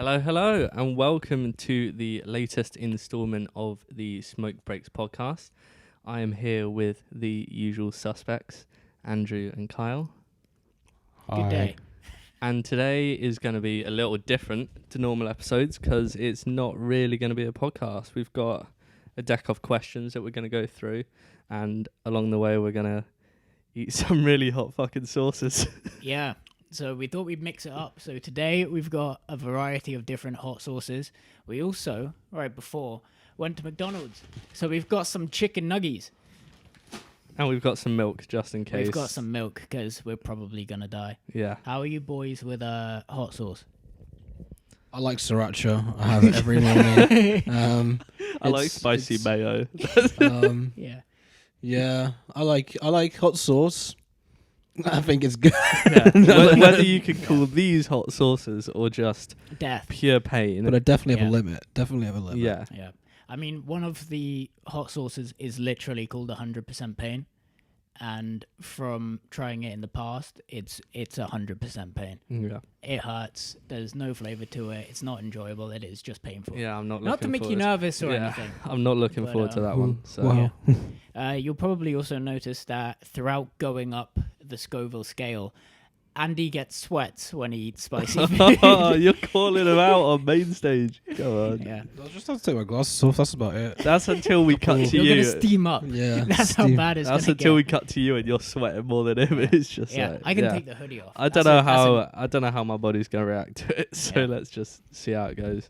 Hello, and welcome to the latest instalment of the Smoke Breaks podcast. I am here with the usual suspects, Andrew and Kyle. Hi. Good day. And today is going to be a little different to normal episodes because it's not really going to be a podcast. We've got a deck of questions that we're going to go through, and along the way we're going to eat some really hot fucking sauces. Yeah. So we thought we'd mix it up. So today we've got a variety of different hot sauces. We also, right before, went to McDonald's. So we've got some chicken nuggies. And we've got some milk just in case. We've got some milk because we're probably going to die. Yeah. How are you boys with hot sauce? I like sriracha. I have it every morning. I like spicy mayo. Yeah. Yeah, I like hot sauce. I think it's good. Yeah. Whether you can call these hot sauces or just Death. pure pain. But I definitely have Yeah. a limit. Definitely have a limit. Yeah. Yeah. I mean, one of the hot sauces is literally called 100% pain. And from trying it in the past, it's 100% pain. Yeah. It hurts. There's no flavor to it. It's not enjoyable. It is just painful. Yeah, I'm not Not to looking make you forward- nervous or Yeah, anything. I'm not looking But, forward to that one. So Wow. You'll probably also notice that throughout going up the Scoville scale, Andy gets sweats when he eats spicy food. Oh, you're calling him out on main stage. Come on. Yeah. I'll just have to take my glasses off. That's about it. That's until we cut to You're you. going to steam up. Yeah. That's how steam. bad it's going That's to until get. we cut to you and you're sweating more than him. It's just Yeah, like, I can yeah. take the hoodie off. I don't know how my body's gonna react to it. So Yeah. let's just see how it goes.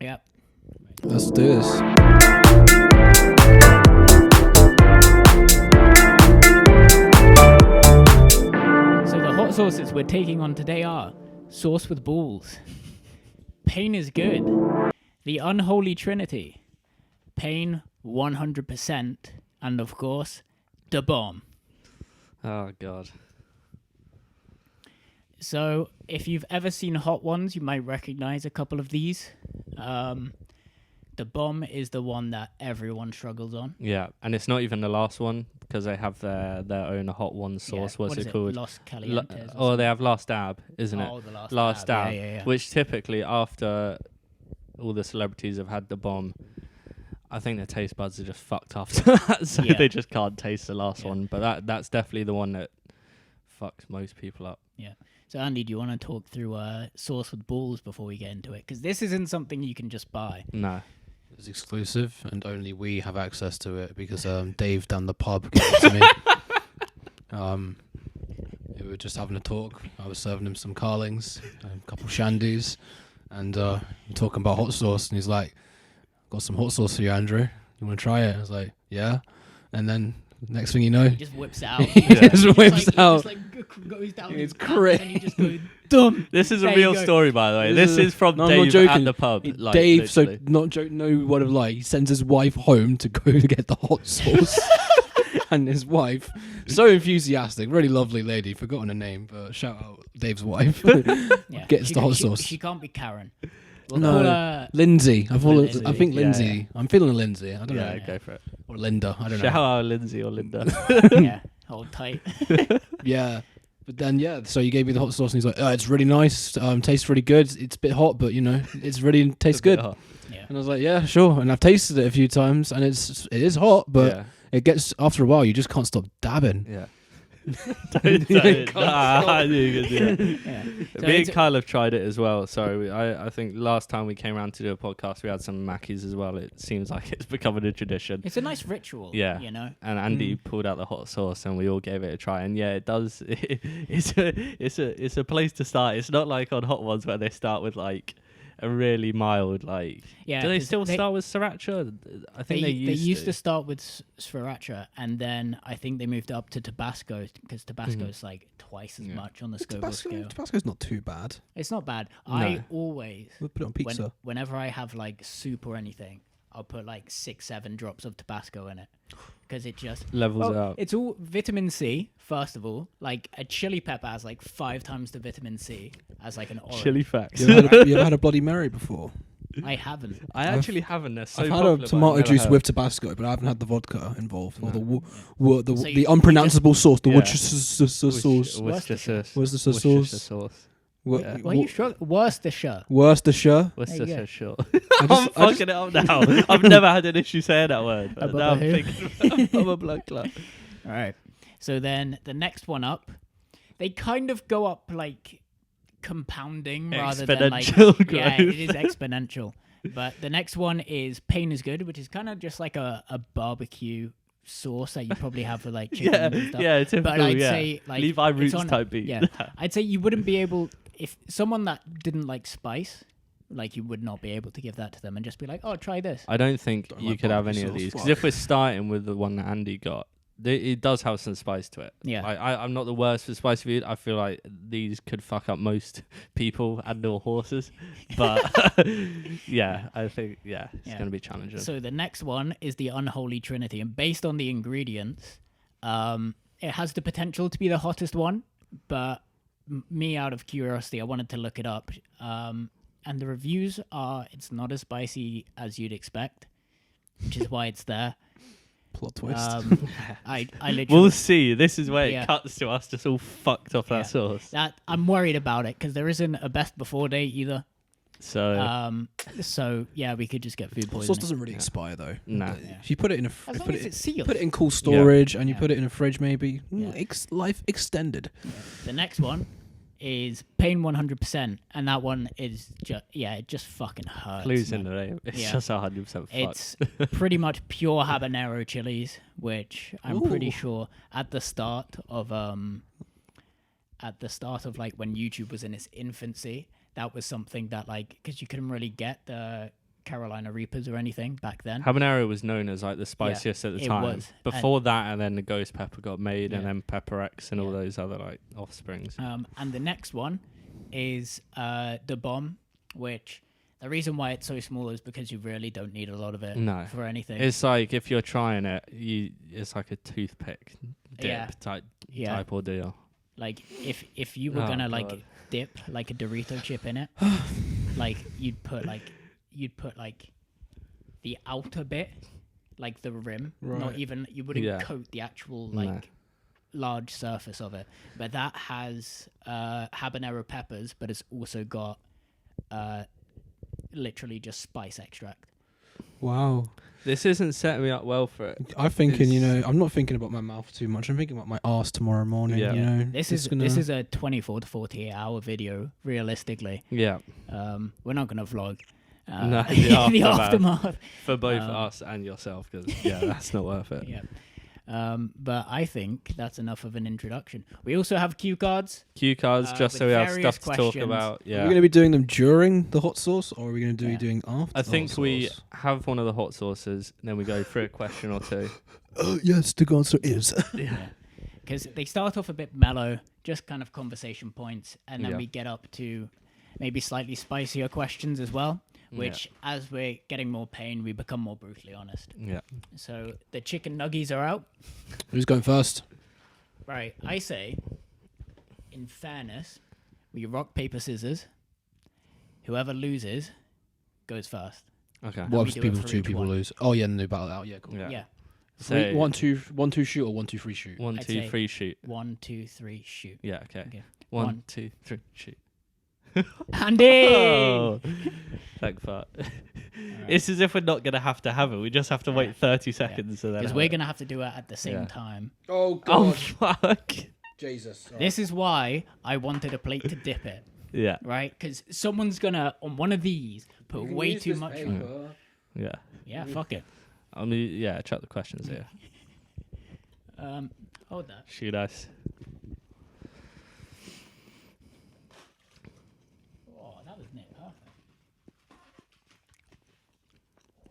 Yeah. Let's do this. So the hot sauces we're taking on today are sauce with balls, pain is good, the unholy trinity, pain 100%, and of course, the bomb. Oh god. So if you've ever seen Hot Ones, you might recognize a couple of these. The bomb is the one that everyone struggles on. Yeah, and it's not even the last one because they have their own hot one sauce. Yeah, What's what is it called? Los Calientes. Oh, they have Last Dab, isn't it? Oh, the last Last dab. Dab, Yeah. which typically after all the celebrities have had the bomb, I think their taste buds are just fucked after that, so Yeah. they just can't taste the last Yeah. one. But that's definitely the one that fucks most people up. So Andy, do you want to talk through sauce with balls before we get into it? Because this isn't something you can just buy. No. It's exclusive, and only we have access to it because Dave down the pub gave it to me. We were just having a talk. I was serving him some Carlings, a couple shandies, and we're talking about hot sauce. And he's like, "Got some hot sauce for you, Andrew. You want to try it?" I was like, "Yeah." And then next thing you know, He just whips it out. he just whips out. He just goes down It's his pants crazy. and he just goes, dumb. This is a There you real go. story, by the way. This This is is from no, I'm not Dave joking. at the pub. Like, Dave, literally. so not joke, no word of lie. He sends his wife home to go get the hot sauce, and his wife, so enthusiastic, really lovely lady. Forgotten her name, but shout out Dave's wife. Yeah. Gets the hot she, sauce. She can't be Karen. We'll No. call her Lindsay, I Lindsay. think Yeah, Lindsay. yeah. I'm feeling Lindsay. I don't Yeah, know, go for it. or Linda. I don't Shout know. out Lindsay or Linda. yeah, hold tight. Yeah. But then, so you gave me the hot sauce, and he's like, "Oh, it's really nice. Tastes really good. It's a bit hot, but it's really tastes good." Oh, Yeah. And I was like, "Yeah, sure." And I've tasted it a few times, and it is hot, but yeah. it gets after a while, you just can't stop dabbing. Yeah. don't. Nah, I knew you could do it. Yeah. So Me and it's- Kyle have tried it as well. So I think last time we came around to do a podcast, we had some Mackies as well. It seems like it's becoming a tradition. It's a nice ritual. Yeah. You know. And Andy pulled out the hot sauce, and we all gave it a try. And yeah, it does. It's a place to start. It's not like on Hot Ones where they start with like a really mild like. Yeah. Do they 'cause still start with sriracha? I think they used to start with sriracha, and then I think they moved up to Tabasco because Tabasco is like twice as Yeah. much on the Scoville scale. Tabasco's not too bad. It's not bad. No. I always, We'll put it on pizza. whenever I have like soup or anything, I'll put like 6-7 drops of Tabasco in it because it just levels it well, out. it's all vitamin C. First of all, like a chili pepper has like 5 times the vitamin C as like an orange. Chili facts. You ever had a Bloody Mary before? I haven't. I actually haven't. They're so I've had popular, a but tomato I've never juice had- with Tabasco, but I haven't had the vodka involved or No. the So you unpronounceable sauce, the Yeah. Worcestershire sauce. Worcestershire Worcestershire Worcestershire sauce. sauce. Yeah. Why are you struggling? Worcestershire. Worcestershire. What's There you this go. so short? I I'm just- fucking it up now. I've never had an issue saying that word. But Abba now I'm who? thinking I'm a blood clot. All right. So then the next one up, they kind of go up like compounding rather than like Exponential yeah, growth. it is exponential. But the next one is Pain is Good, which is kind of just like a barbecue sauce that you probably have for like chicken Yeah, and stuff. yeah, typical. But I'd yeah. say like Levi it's Roots on- type beat. Yeah, I'd say you wouldn't be able if someone that didn't like spice, like you would not be able to give that to them and just be like, oh, try this. I don't think Don't you like could have barbecue any of sauce, these because fuck. if we're starting with the one that Andy got, it does have some spice to it. Yeah. I'm not the worst for spicy food. I feel like these could fuck up most people and or horses, but yeah, I think it's Yeah. gonna be challenging. So the next one is the Unholy Trinity, and based on the ingredients, it has the potential to be the hottest one. But me, out of curiosity, I wanted to look it up, and the reviews are it's not as spicy as you'd expect, which is why it's there. Plot twist. I literally We'll see. This is where Yeah. it cuts to us just all fucked off Yeah. that sauce. that I'm worried about it because there isn't a best before date either. So So yeah, we could just get food Sauce poisoning. doesn't really expire though. Nah. Yeah. If you put it in a, As long put as it, it's sealed. put it in cool storage and you Yeah. put it in a fridge, maybe Yeah. life extended. The next one is Pain 100%, and that one is just it just fucking hurts. clues in man. the name. It's Yeah. just 100% fucked. It's pretty much pure habanero chilies, which I'm pretty Ooh. sure at the start of like when YouTube was in its infancy, that was something that like because you couldn't really get the Carolina Reapers or anything back then. Habanero was known as like the spiciest at the it time. was. Before that, and then the ghost pepper got made, and Yeah. then Pepper X and all Yeah. those other like offsprings. And the next one is the bomb, which the reason why it's so small is because you really don't need a lot of it No. for anything. It's like if you're trying it, it's like a toothpick dip Yeah. type ordeal. Like if you were Oh, gonna God. like dip like a Dorito chip in it, like you'd put like the outer bit, like the rim, not Right. even you wouldn't Yeah. coat the actual No. like large surface of it. But that has habanero peppers, but it's also got literally just spice extract. Wow. This isn't setting me up well for it. I'm thinking, It's- I'm not thinking about my mouth too much. I'm thinking about my arse tomorrow morning. Yeah. You know, This It's is gonna- this is a 24 to 48 hour video realistically. Yeah, We're not gonna vlog. No, the the aftermath. aftermath. for both Um, us and yourself, because that's not worth it. Yeah. But I think that's enough of an introduction. We also have cue cards. Cue cards, just with so we have various stuff to talk questions. about. Are we Yeah, going to be doing them during the hot sauce, or are we going to be Yeah. doing after? I the think hot we sauce? have one of the hot sauces, and then we go through a question or two. Yes, the answer is. Yeah. Because they start off a bit mellow, just kind of conversation points, and then Yeah. we get up to maybe slightly spicier questions as well, which as we're getting more pain, we become more brutally honest. Yeah, So the chicken nuggies are out. Who's going first? Right, I say, in fairness, we rock, paper, scissors. Whoever loses goes first. okay. we What if do it people for two each people one. lose? Oh yeah, no battle out. Yeah, cool. Yeah. Yeah. Say 1, 2, 1, 2 shoot or 1, 2, 3 shoot. 1, I'd 2, say- 3 shoot. 1, 2, 3, shoot. Yeah, okay. Okay. 1, 2, 3 shoot. Andy! Oh, thank fuck. It's as if we're not gonna have it. We just have to wait 30 seconds. And then Because have we're it. going to have to do it at the same Yeah. time. Oh Oh fuck! Jesus. This is why I wanted a plate to dip it, Yeah, right? Because someone's going to, on one of these, put way too much on. yeah. Yeah, fuck it. I mean, yeah. Check the questions here. Hold that. Shoot us. Oh, that was near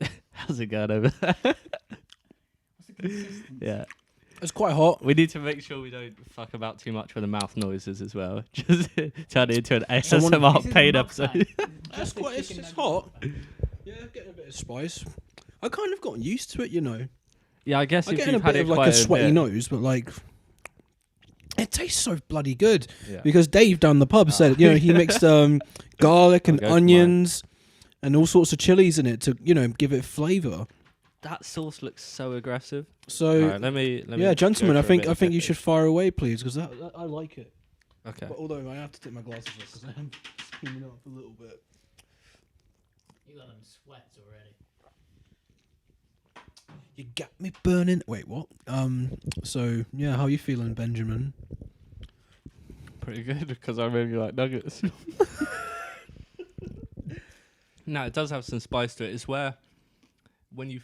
perfect. How's it going over there? What's the consistency? Yeah. It's quite hot. We need to make sure we don't fuck about too much with the mouth noises as well. Just turn it into an This ASMR is a paid mukbang. episode. It's quite. It's hot. Yeah, getting a bit of spice. I kind of gotten used to it, you know. Yeah, I guess I'm if getting a you've had bit it of like quite a sweaty bit. nose, but like it tastes so bloody good. Yeah. Because Dave down the pub said, he mixed garlic and I'll go for onions and all sorts of chilies in it to, give it flavour. That sauce looks so aggressive. So All right, let me yeah, gentlemen, go I for a think bit I of think you pepper. should fire away, please, because I like it. Okay. But although I have to take my glasses off because I am steaming up a little bit. You got them sweats already. You got me burning. Wait, what? So yeah, how you feeling, Benjamin? Pretty good because I really like nuggets. No, it does have some spice to it. It's where when you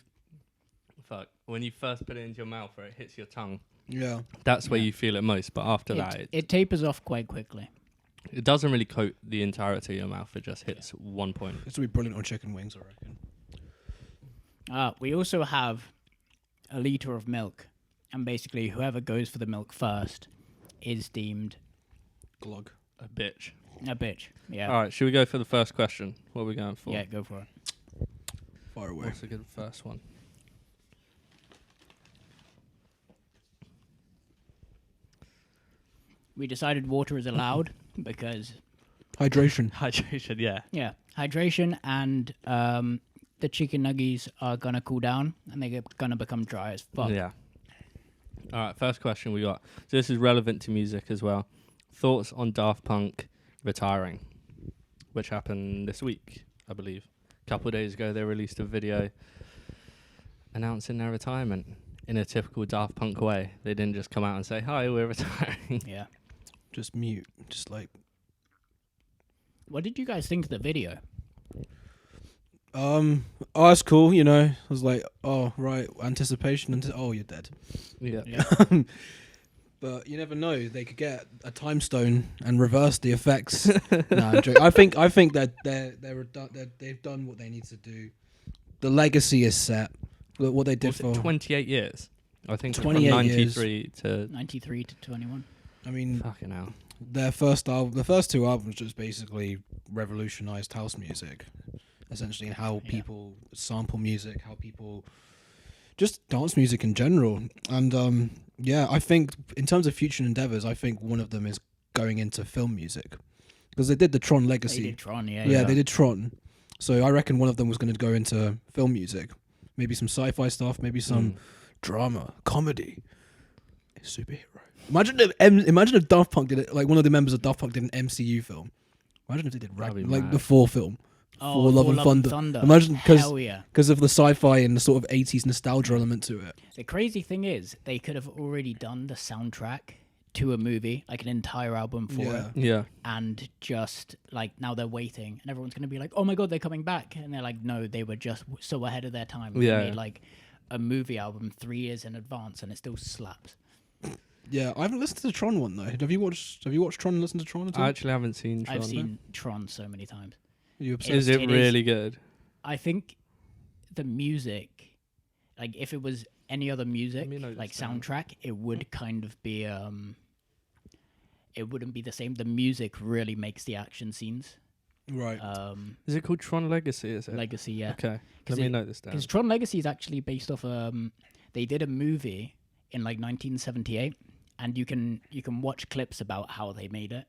first put it into your mouth or it hits your tongue, Yeah. that's where Yeah. you feel it most. But after that, It tapers off quite quickly. it doesn't really coat the entirety of your mouth. It just hits one point. This will be brilliant on chicken wings, I reckon. We also have a liter of milk, and basically whoever goes for the milk first is deemed Glug. A bitch. a bitch. Yeah. All right, should we go for the first question? What are we going for? Yeah, go for it. Far away. What's a good first one? We decided water is allowed because Hydration. Hydration, yeah. hydration and the chicken nuggies are gonna cool down and they're gonna become dry as fuck. Yeah. All right, first question we got. So this is relevant to music as well. Thoughts on Daft Punk retiring, which happened this week, I believe. A couple of days ago, they released a video announcing their retirement in a typical Daft Punk way. They didn't just come out and say, "Hi, we're retiring." Yeah. Just mute. Just like. What did you guys think of the video? Oh, that's cool. You know, I was like, oh right, anticipation. Oh, you're dead. Yeah. Yeah. But you never know. They could get a time stone and reverse the effects. No, I'm joking. I think that they've done what they need to do. The legacy is set. What they did Was for it 28 years? I think from 28 93 to 93 to 21. I mean, fucking hell. their first album, the first two albums, just basically revolutionized house music, essentially, and how Yeah. people sample music, how people just dance music in general. And yeah, I think in terms of future endeavors, I think one of them is going into film music because they did the Tron They Legacy. did Tron, yeah. Yeah, they did Tron. So I reckon one of them was going to go into film music, maybe some sci-fi stuff, maybe some drama, comedy, superhero. Imagine if Daft Punk did it, like one of the members of Daft Punk did an MCU film. Imagine if they did That'd be like mad. the Thor film, Oh, Thor: Love and Thunder. Imagine Hell yeah. because of the sci-fi and the sort of 80s nostalgia element to it. The crazy thing is, they could have already done the soundtrack to a movie, like an entire album for Yeah. it, Yeah. and just like now they're waiting, and everyone's gonna be like, "Oh my god, they're coming back!" And they're like, "No, they were just so ahead of their time. They Yeah. made like a movie album 3 years in advance, and it still slaps." Yeah, I haven't listened to the Tron one though. Have you watched Tron and listened to Tron at all? I actually haven't seen Tron. I've seen Tron so many times. Are you obsessed? Is it It is- really good? I think the music, like if it was any other music, me note like this down. soundtrack, it would kind of be it wouldn't be the same. The music really makes the action scenes. Right. Is it called Tron Legacy? Is it? Legacy, yeah. Okay. 'Cause Let me it- note this down. Because Tron Legacy is actually based off they did a movie in like 1978, and you can watch clips about how they made it,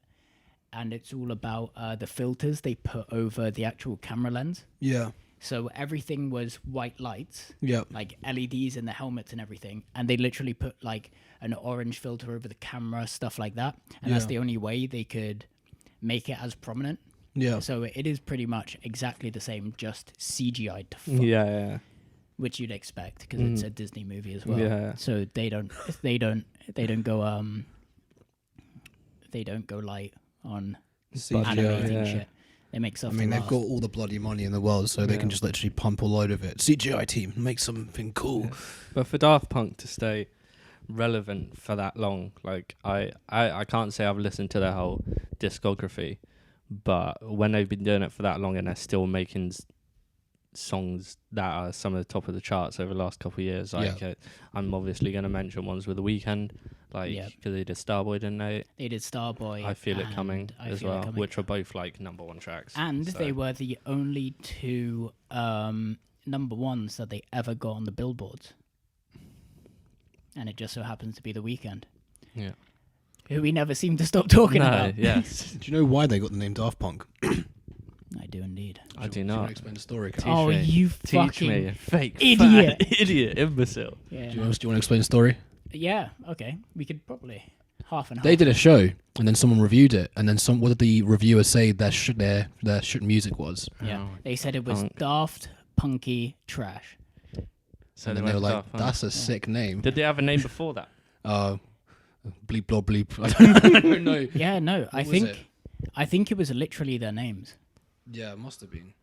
and it's all about the filters they put over the actual camera lens. Yeah. So everything was white lights, Yeah. like LEDs in the helmets and everything, and they literally put like an orange filter over the camera, stuff like that, and that's Yeah. the only way they could make it as prominent. Yeah. So it is pretty much exactly the same, just CGI'd to fuck, Yeah. which you'd expect because it's a Disney movie as well. Yeah. So they don't go light on CGI, animating yeah. shit. They make stuff. I mean, that they've got lasts. all the bloody money in the world, so they can Yeah. just literally pump a load of it. CGI team, make something cool. But for Daft Punk to stay relevant for that long, like I can't say I've listened to their whole discography, but when they've been doing it for that long and they're still making songs that are some of the top of the charts over the last couple of years, like I'm obviously going to mention ones with The Weeknd, like Yeah. because they did Starboy, didn't they? They did Starboy. I Feel It and Coming I as Feel It well, Coming. which are both like number one tracks. And so. they were the only two number ones that they ever got on the billboards. And it just so happens to be The Weeknd, Yeah. who we never seem to stop talking No, about. yes. Do you know why they got the name Daft Punk? I do indeed. I do you want not. to explain the story? Kat? Oh, me. you Teach fucking me, fake idiot. fan, idiot, imbecile. Yeah. Do you want to explain the story? Yeah, okay. We could probably. half and half. They did a show, and then someone reviewed it, and then what did the reviewers say their shit music was? Yeah, they said it was Punk. daft, punky, trash. So And then they were went like, Daft Punk. "That's a sick name." Did they have a name before that? Bleep blob bleep. I don't know. Yeah, no, What was it? I think it was literally their names. Yeah, it must have been.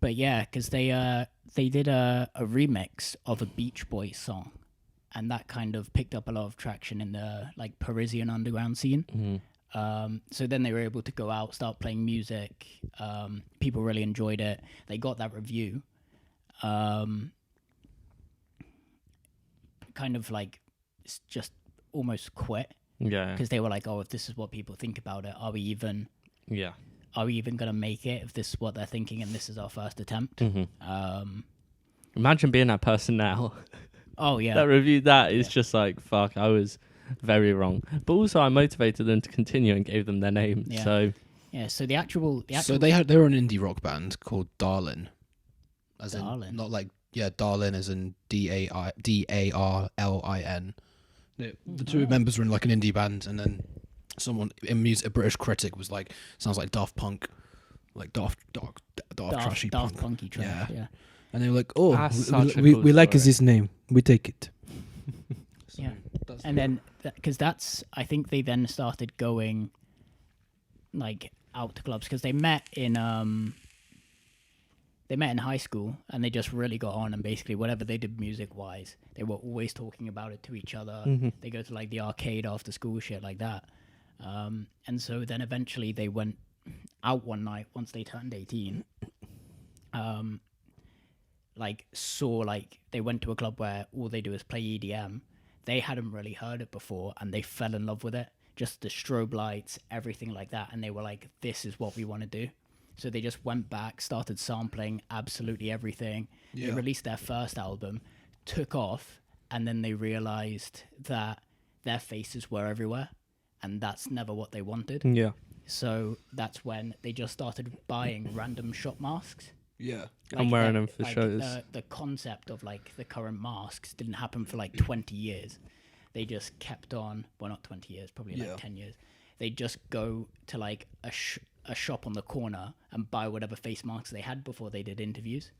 But yeah, because they did a remix of a Beach Boys song, and that kind of picked up a lot of traction in the like Parisian underground scene. Mm-hmm. So then they were able to go out, start playing music. People really enjoyed it. They got that review. Kind of like just almost quit Yeah. because they were like, "Oh, if this is what people think about it, are we even Yeah. gonna make it? If this is what they're thinking, and this is our first attempt." Mm-hmm. Imagine being that person now. Oh yeah, That reviewed that is just like, fuck, I was very wrong. But also I motivated them to continue and gave them their name. Yeah. So yeah. So the actual So they were an indie rock band called Darlin. As Darlin. in, not like Darlin as in Darlin. The two members were in like an indie band, and then someone in music, a British critic, was like, "Sounds like Daft Punk, like daft trashy daft punk." punky trash. Yeah. And they were like, "Oh, That's such a we cool like story. this name. We take it. Yeah. And then because I think they then started going like out to clubs because they met in high school, and they just really got on, and basically whatever they did music wise, they were always talking about it to each other. They go to like the arcade after school, shit like that. And so then eventually they went out one night once they turned 18. They went to a club where all they do is play EDM. They hadn't really heard it before, and they fell in love with it. Just the strobe lights, everything like that, and they were like, "This is what we want to do." So they just went back, started sampling absolutely everything. Yeah. They released their first album, took off, and then they realized that their faces were everywhere, and that's never what they wanted. Yeah. So that's when they just started buying random shop masks. Yeah. I'm wearing them for like shows. The concept of like the current masks didn't happen for like 20 years. They just kept on. Well, not 20 years, probably like 10 years. They just go to like a shop on the corner and buy whatever face masks they had before they did interviews.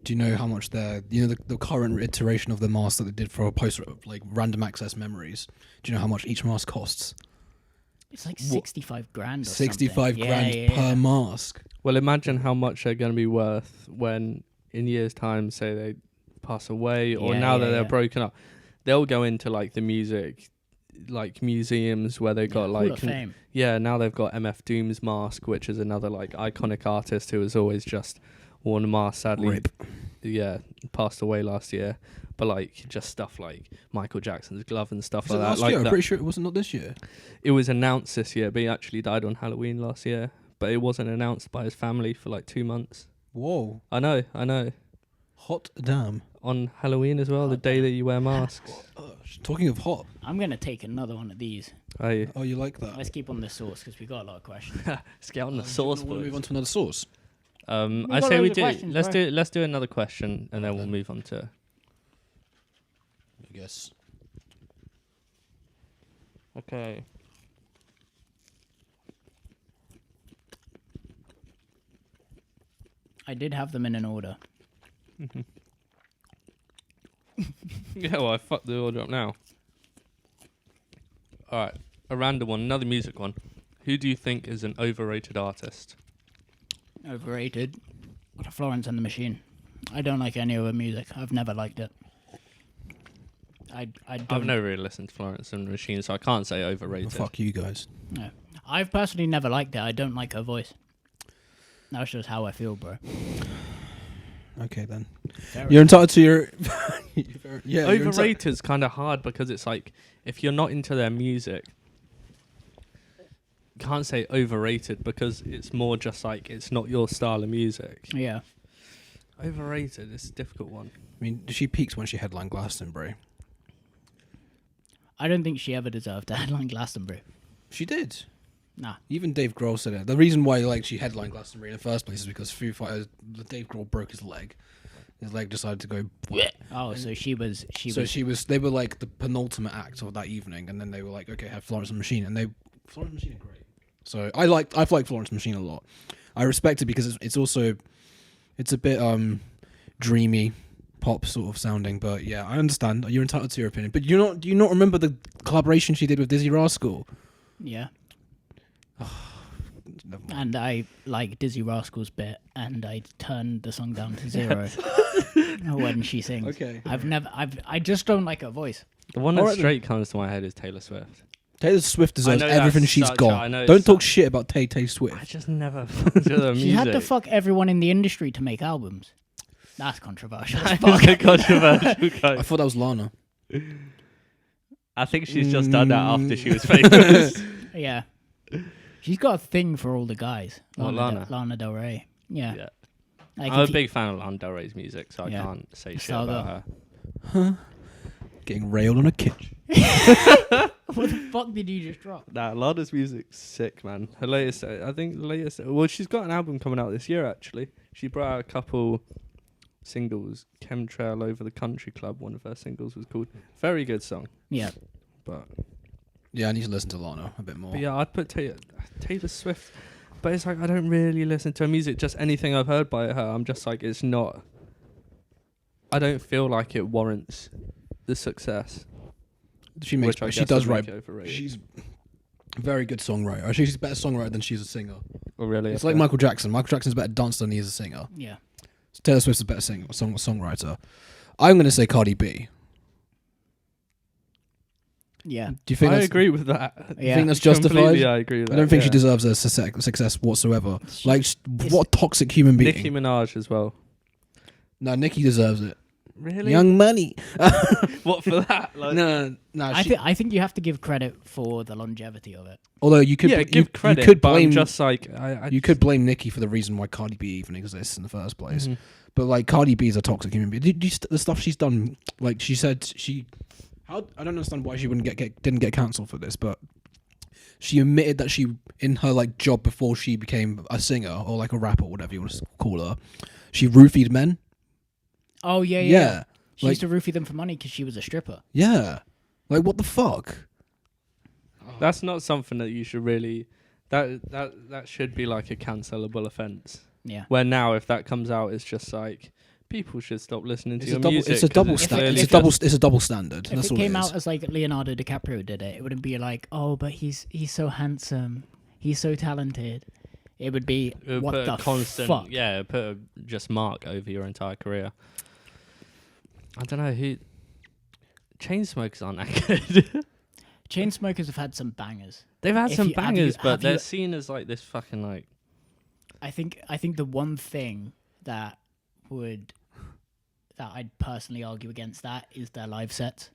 Do you know how much the current iteration of the mask that they did for a poster, like random access memories? Do you know how much each mask costs? It's like 65 grand or 65 something. grand per mask. Well, imagine how much they're going to be worth when in years' time, say they pass away, or now that they're broken up, they'll go into like the music, like museums where they got Hall like of Fame. now they've got MF Doom's mask, which is another like iconic artist who has always just worn a mask. Sadly, Rip. passed away last year. But like just stuff like Michael Jackson's glove and stuff Was it like that. last Like year? I'm that. pretty sure it wasn't not this year. It was announced this year, but he actually died on Halloween last year. But it wasn't announced by his family for like 2 months. Whoa. I know. Hot damn. On Halloween as well, the day that you wear masks. Talking of hot. I'm going to take another one of these. Oh, you like that? Let's keep on the sauce because we got a lot of questions. Let's get on the Do sauce, you wanna boys. move on to another sauce? I got say we loads of do. questions, Let's bro. do another question, and then we'll move on to. I guess. Okay. I did have them in an order. Yeah, well, I fucked the order up now. All right, a random one, another music one. Who do you think is an overrated artist? Overrated. Florence and the Machine. I don't like any of her music. I've never liked it. I don't. I've never really listened to Florence and the Machine, so I can't say overrated. Fuck you guys. No. I've personally never liked it. I don't like her voice. That's just how I feel, bro. Okay then. Fair You're entitled to your. Yeah. Overrated is kind of hard because it's like if you're not into their music, you can't say overrated because it's more just like it's not your style of music. Yeah. Overrated is a difficult one. I mean, she peaked when she headlined Glastonbury. I don't think she ever deserved to headline Glastonbury. She did. Nah. Even Dave Grohl said it. The reason why she headlined Glastonbury in the first place is because Foo Fighters, Dave Grohl broke his leg. his leg decided to go. Bleh. Oh, so she was. They were like the penultimate act of that evening, and then they were like, okay, have Florence and the Machine, and Florence and the Machine are great. So I've liked Florence and the Machine a lot. I respect it because it's also a bit dreamy, pop sort of sounding. But yeah, I understand. You're entitled to your opinion. But do you not remember the collaboration she did with Dizzy Rascal? Yeah. And I like Dizzy Rascal's bit, and I turned the song down to 0 when she sings. Okay. I just don't like her voice. The one that straight comes to my head is Taylor Swift. Taylor Swift deserves everything she's got. Don't talk shit about Tay Swift. I just never fucked with her music. She had to fuck everyone in the industry to make albums. That's controversial. That's a controversial quote. I thought that was Lana. I think she's just done that after she was famous. Yeah. She's got a thing for all the guys. Lana? Lana Del Rey. Yeah. Yeah. Like I'm a big fan of Lana Del Rey's music, so I can't say shit about her. Huh? Getting railed on a kitchen. What the fuck did you just drop? Nah, Lana's music's sick, man. Her latest, well, she's got an album coming out this year, actually. She brought out a couple singles. Chemtrail Over the Country Club, one of her singles was called. Very good song. Yeah. But yeah, I need to listen to Lana a bit more. But yeah, I'd put Taylor Swift. But it's like, I don't really listen to her music. Just anything I've heard by her, I'm just like, it's not... I don't feel like it warrants the success. She does write. She's a very good songwriter. Actually, she's a better songwriter than she's a singer. Oh, really? It's like Michael Jackson. Michael Jackson's a better dancer than he is a singer. Yeah. So Taylor Swift's a better songwriter. I'm going to say Cardi B. Yeah. Do you think I agree with that. Do you think that's justified? Completely, I agree with that. I don't think she deserves a success whatsoever. What a toxic human being. Nicki Minaj as well. No, Nicki deserves it. Really? Young Money. What for that? Like, No. I think you have to give credit for the longevity of it. Although you could give credit, you could but blame I'm just like you could blame Nicki for the reason why Cardi B even exists in the first place. Mm-hmm. But like Cardi B is a toxic human being. The stuff she's done, like she said, I don't understand why she didn't get cancelled for this, but she admitted that she, in her like job before she became a singer or like a rapper, whatever you want to call her, she roofied men. Oh yeah. Yeah. She used to roofie them for money because she was a stripper. Yeah. Like what the fuck? That's not something that you should really. That should be like a cancelable offence. Yeah. Where now, if that comes out, it's just like people should stop listening to your music. It's a double standard. It's a double standard. If it came out as like Leonardo DiCaprio did it, it wouldn't be like, oh, but he's so handsome, he's so talented. It would be what the fuck? Yeah, put a just mark over your entire career. I don't know who. Chainsmokers aren't that good. Chainsmokers have had some bangers. They've had some bangers, but they're seen as like this fucking like. I think the one thing that I'd personally argue against that is their live sets.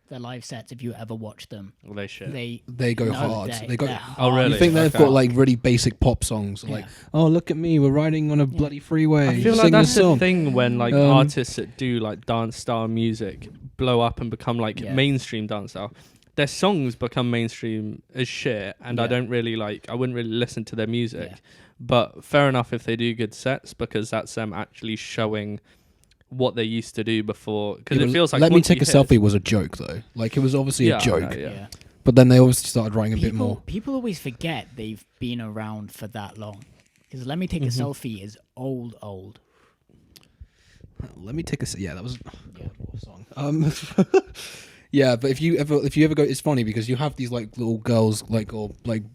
Their live sets, if you ever watch them, Well, they shit. They go hard. They go. Oh, really? You think they've got like really basic pop songs, like "Oh, look at me, we're riding on a bloody freeway." I feel like that's the thing when like artists that do like dance style music blow up and become like mainstream dance style. Their songs become mainstream as shit, and I wouldn't really listen to their music. But fair enough if they do good sets, because that's them actually showing what they used to do before. Because it feels like Let Me Take a Selfie was a joke though. Like it was obviously a joke. Yeah. But then they obviously started writing a bit more. People always forget they've been around for that long. Because Let Me Take a Selfie is old. Let Me Take a that was a song. Yeah, but if you ever go, it's funny because you have these like little girls or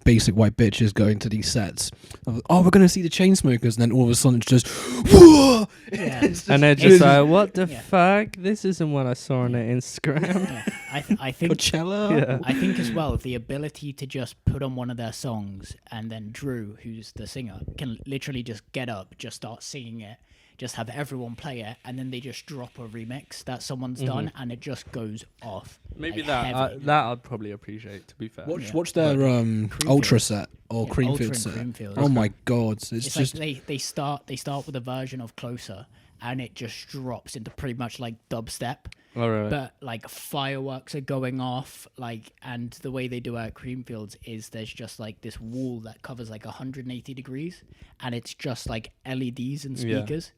basic white bitches going to these sets. Oh, we're gonna see the Chainsmokers, and then all of a sudden it's just, whoa! Yeah. And they're just like, what the fuck? This isn't what I saw on their Instagram. Yeah. I think Coachella. Yeah. I think as well the ability to just put on one of their songs and then Drew, who's the singer, can literally just get up, just start singing it. Just have everyone play it, and then they just drop a remix that someone's done, and it just goes off. Maybe like that I'd probably appreciate. To be fair, Watch their Ultra set or Creamfield set. Creamfield. Oh my god, it's just like they start with a version of Closer, and it just drops into pretty much like dubstep. Oh, really? But like fireworks are going off, and the way they do it at Creamfields is there's just like this wall that covers like 180 degrees, and it's just like LEDs and speakers.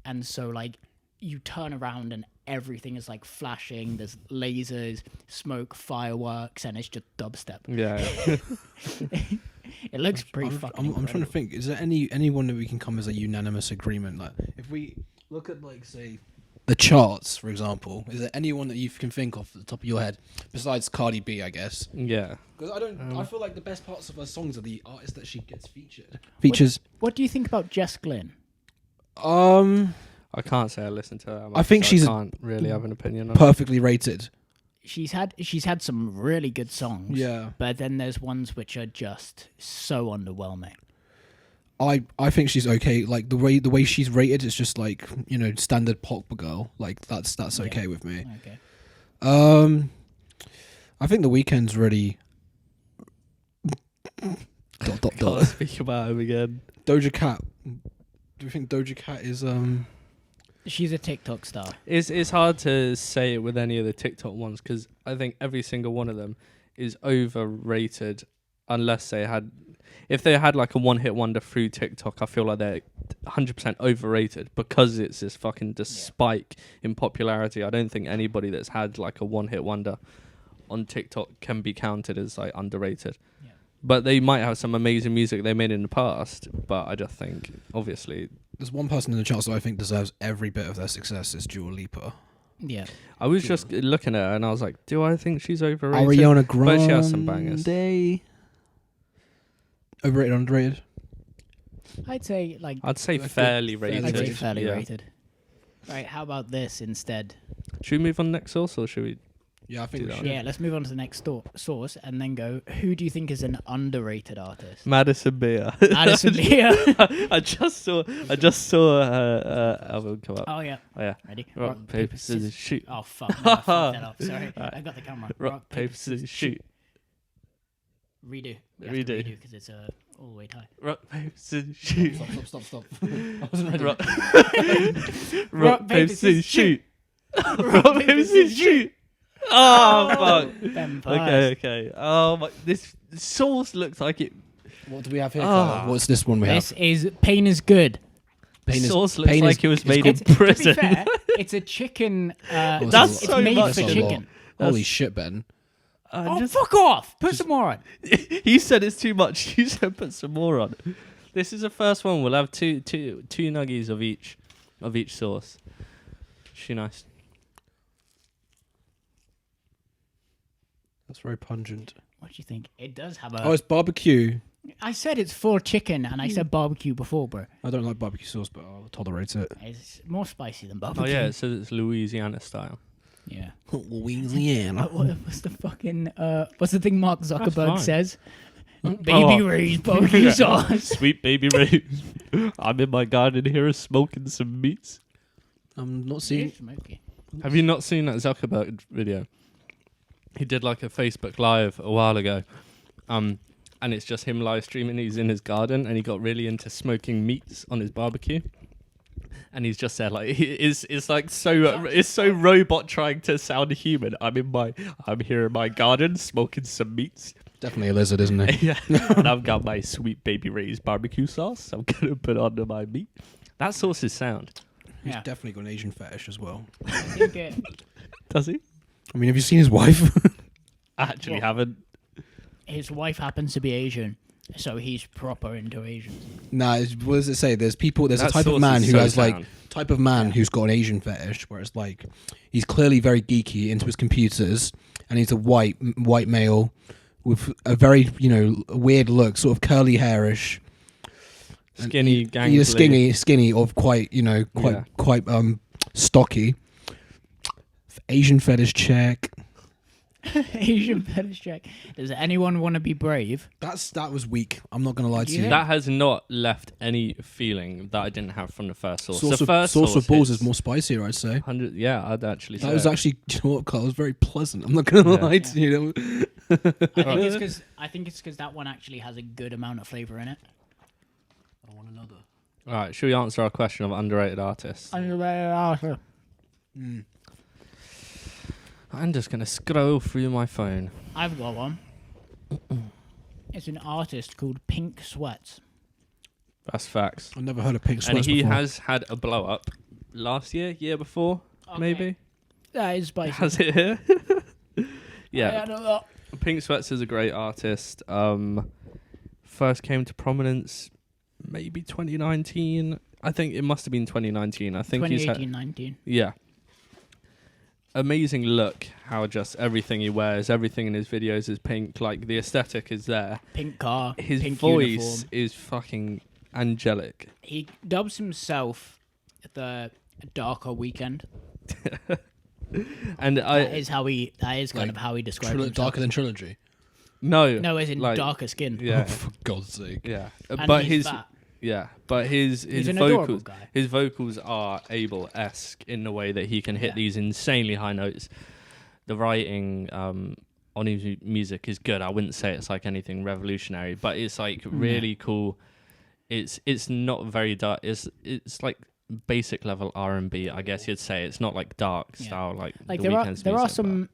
and so like you turn around and everything is like flashing. There's lasers, smoke, fireworks, and it's just dubstep. Yeah. It looks pretty fucking. I'm trying to think. Is there anyone that we can come as a unanimous agreement? Like, if we look at like say the charts, for example, is there anyone that you can think of at the top of your head besides Cardi B? I guess. Yeah. Because I feel like the best parts of her songs are the artists that she gets featured. What do you think about Jess Glynn? I can't say I listen to her. I think she's can't really have an opinion on perfectly rated. She's had some really good songs. Yeah. But then there's ones which are just so underwhelming. I think she's okay. Like the way she's rated, it's just like, you know, standard pop girl. Like that's okay with me. Okay. I think The Weeknd's really. Can't speak about him again. Doja Cat. Do you think Doja Cat is She's a TikTok star. It's hard to say it with any of the TikTok ones because I think every single one of them is overrated unless if they had like a one-hit wonder through TikTok, I feel like they're 100% overrated because it's this fucking spike in popularity. I don't think anybody that's had like a one-hit wonder on TikTok can be counted as like underrated. Yeah. But they might have some amazing music they made in the past, but I just think obviously there's one person in the charts that I think deserves every bit of their success is Dua Lipa. Yeah. I was just looking at her and I was like, do I think she's overrated? Ariana Grande. But she has some bangers. Overrated, underrated? I'd say fairly rated. I'd say fairly rated. Right, how about this instead? Should we move on next source or should we? Yeah, I think we should. Yeah, let's move on to the next source and then go, who do you think is an underrated artist? Madison Beer. Madison Beer. I just saw her album come up. Oh yeah. Ready? Rock, paper, scissors, shoot. Oh fuck. No, I fucked that up. Sorry. I got the camera. Rock, paper, scissors, shoot. Redo. Redo. Because it's all the way high. Rock, paper, scissors, shoot. Stop. I wasn't ready. Rock, paper, scissors, shoot. Rock, paper, scissors, shoot. Oh fuck. Okay. Oh my, this sauce looks like it. What do we have here? Carl? What's this one we have? This is Pain is Good. Sauce looks like it was made in prison. To be fair, it's a chicken. That's it's so made much for chicken. Holy shit, Ben. Fuck off! Put some more on. He said it's too much. You said put some more on. This is the first one. We'll have two nuggies of each sauce. She nice. That's very pungent. What do you think? It does have a. Oh, it's barbecue. I said it's for chicken, and I said barbecue before, bro. I don't like barbecue sauce, but I'll tolerate it. It's more spicy than barbecue. Oh yeah, it says it's Louisiana style. Yeah. Louisiana. What's the fucking? What's the thing Mark Zuckerberg says? Oh. Baby Ray's barbecue sauce. Sweet Baby Ray. I'm in my garden here smoking some meats. I'm not seeing. Smoky. Have you not seen that Zuckerberg video? He did like a Facebook Live a while ago, and it's just him live streaming. He's in his garden, and he got really into smoking meats on his barbecue. And he's just said like it's like it's so robot trying to sound human. I'm here in my garden smoking some meats. Definitely a lizard, isn't he? Yeah, and I've got my Sweet Baby Ray's barbecue sauce. I'm gonna put onto my meat. That sauce is sound. He's definitely got an Asian fetish as well. I think Does he? I mean, have you seen his wife? I actually haven't. His wife happens to be Asian, so he's proper into Asians. Nah, what does it say? There's a type of man who has who's got an Asian fetish, where it's like he's clearly very geeky into his computers, and he's a white male with a very weird look, sort of curly hairish, skinny, gangly. skinny, of quite stocky. Asian fetish check. Asian fetish check. Does anyone want to be brave? That was weak. I'm not gonna lie to you. That has not left any feeling that I didn't have from the first sauce. Sauce with balls is more spicier, I'd say. Yeah, I'd actually say that was actually, you know what, Carl? It was very pleasant. I'm not gonna lie to you. I think it's because that one actually has a good amount of flavor in it. I want another. All right, should we answer our question of underrated artists? Underrated artist. I'm just going to scroll through my phone. I've got one. It's an artist called Pink Sweats. That's facts. I've never heard of Pink Sweats And he before. has had a blow up last year before, Okay. maybe. That is spicy. Has it here? Yeah. I don't know. Pink Sweats is a great artist. First came to prominence maybe 2019. I think it must have been 2019. I think he's had 2018-19. yeah. Amazing look, how just everything he wears, everything in his videos is pink. Like the aesthetic is there. Pink car. His pink voice uniform. is fucking angelic. He dubs himself the Darker Weekend. And That is kind of how he describes himself. Darker than Trilogy. No, No, as in like, darker skin. Yeah, Oh, for God's sake. yeah. And But he's his fat. but his He's an adorable vocals, guy. his vocals are Abel-esque in the way that he can hit Yeah. these insanely high notes. The writing on his music is good. I wouldn't say it's like anything revolutionary, but it's like really cool. It's not very dark. It's like basic level R&B, I guess you'd say. It's not like dark style like Like the there are Weeknd's there are music, some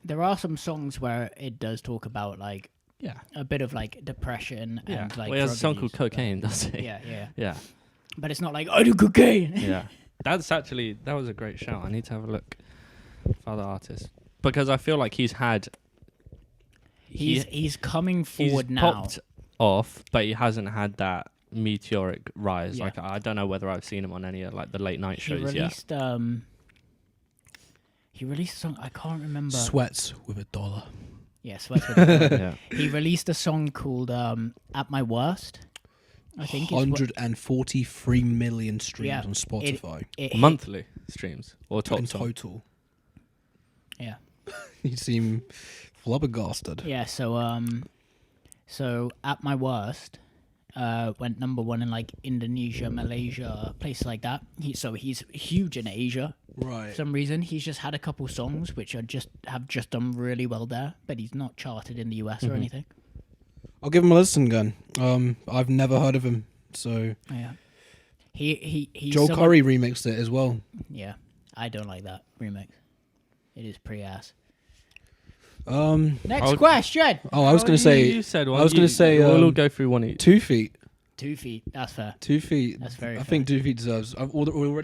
there are some songs where it does talk about like yeah. a bit of like depression Yeah. and like Well, he has a drug song called abuse, but- Cocaine, doesn't he? Yeah. Yeah. But it's not like I do cocaine. Yeah. That was a great shout. I need to have a look for other artists. Because I feel like he's coming forward now. popped off, but he hasn't had that meteoric rise. Yeah. Like I don't know whether I've seen him on any of like the late night He shows yet. released a song I can't remember. Sweats with $1. Yeah, Sweats with a Yeah. He released a song called "At My Worst." I think it's 143 million streams Yeah, on Spotify it Monthly streams or top in song. total. Yeah. You seem flabbergasted. Yeah, so At My Worst went number 1 in like Indonesia, Malaysia, places like that. He's huge in Asia. Right. For some reason, he's just had a couple songs which have just done really well there, but he's not charted in the US or anything. I'll give him a listen again. I've never heard of him, so Yeah. He's Joel someone- Curry remixed it as well. Yeah. I don't like that remix. It is pretty ass. Next I'll- question. Oh, I was going to say you said one. I was going to say we'll all go through one each. 2 feet. 2 feet. That's fair. 2 feet. That's very I think 2 feet deserves. Although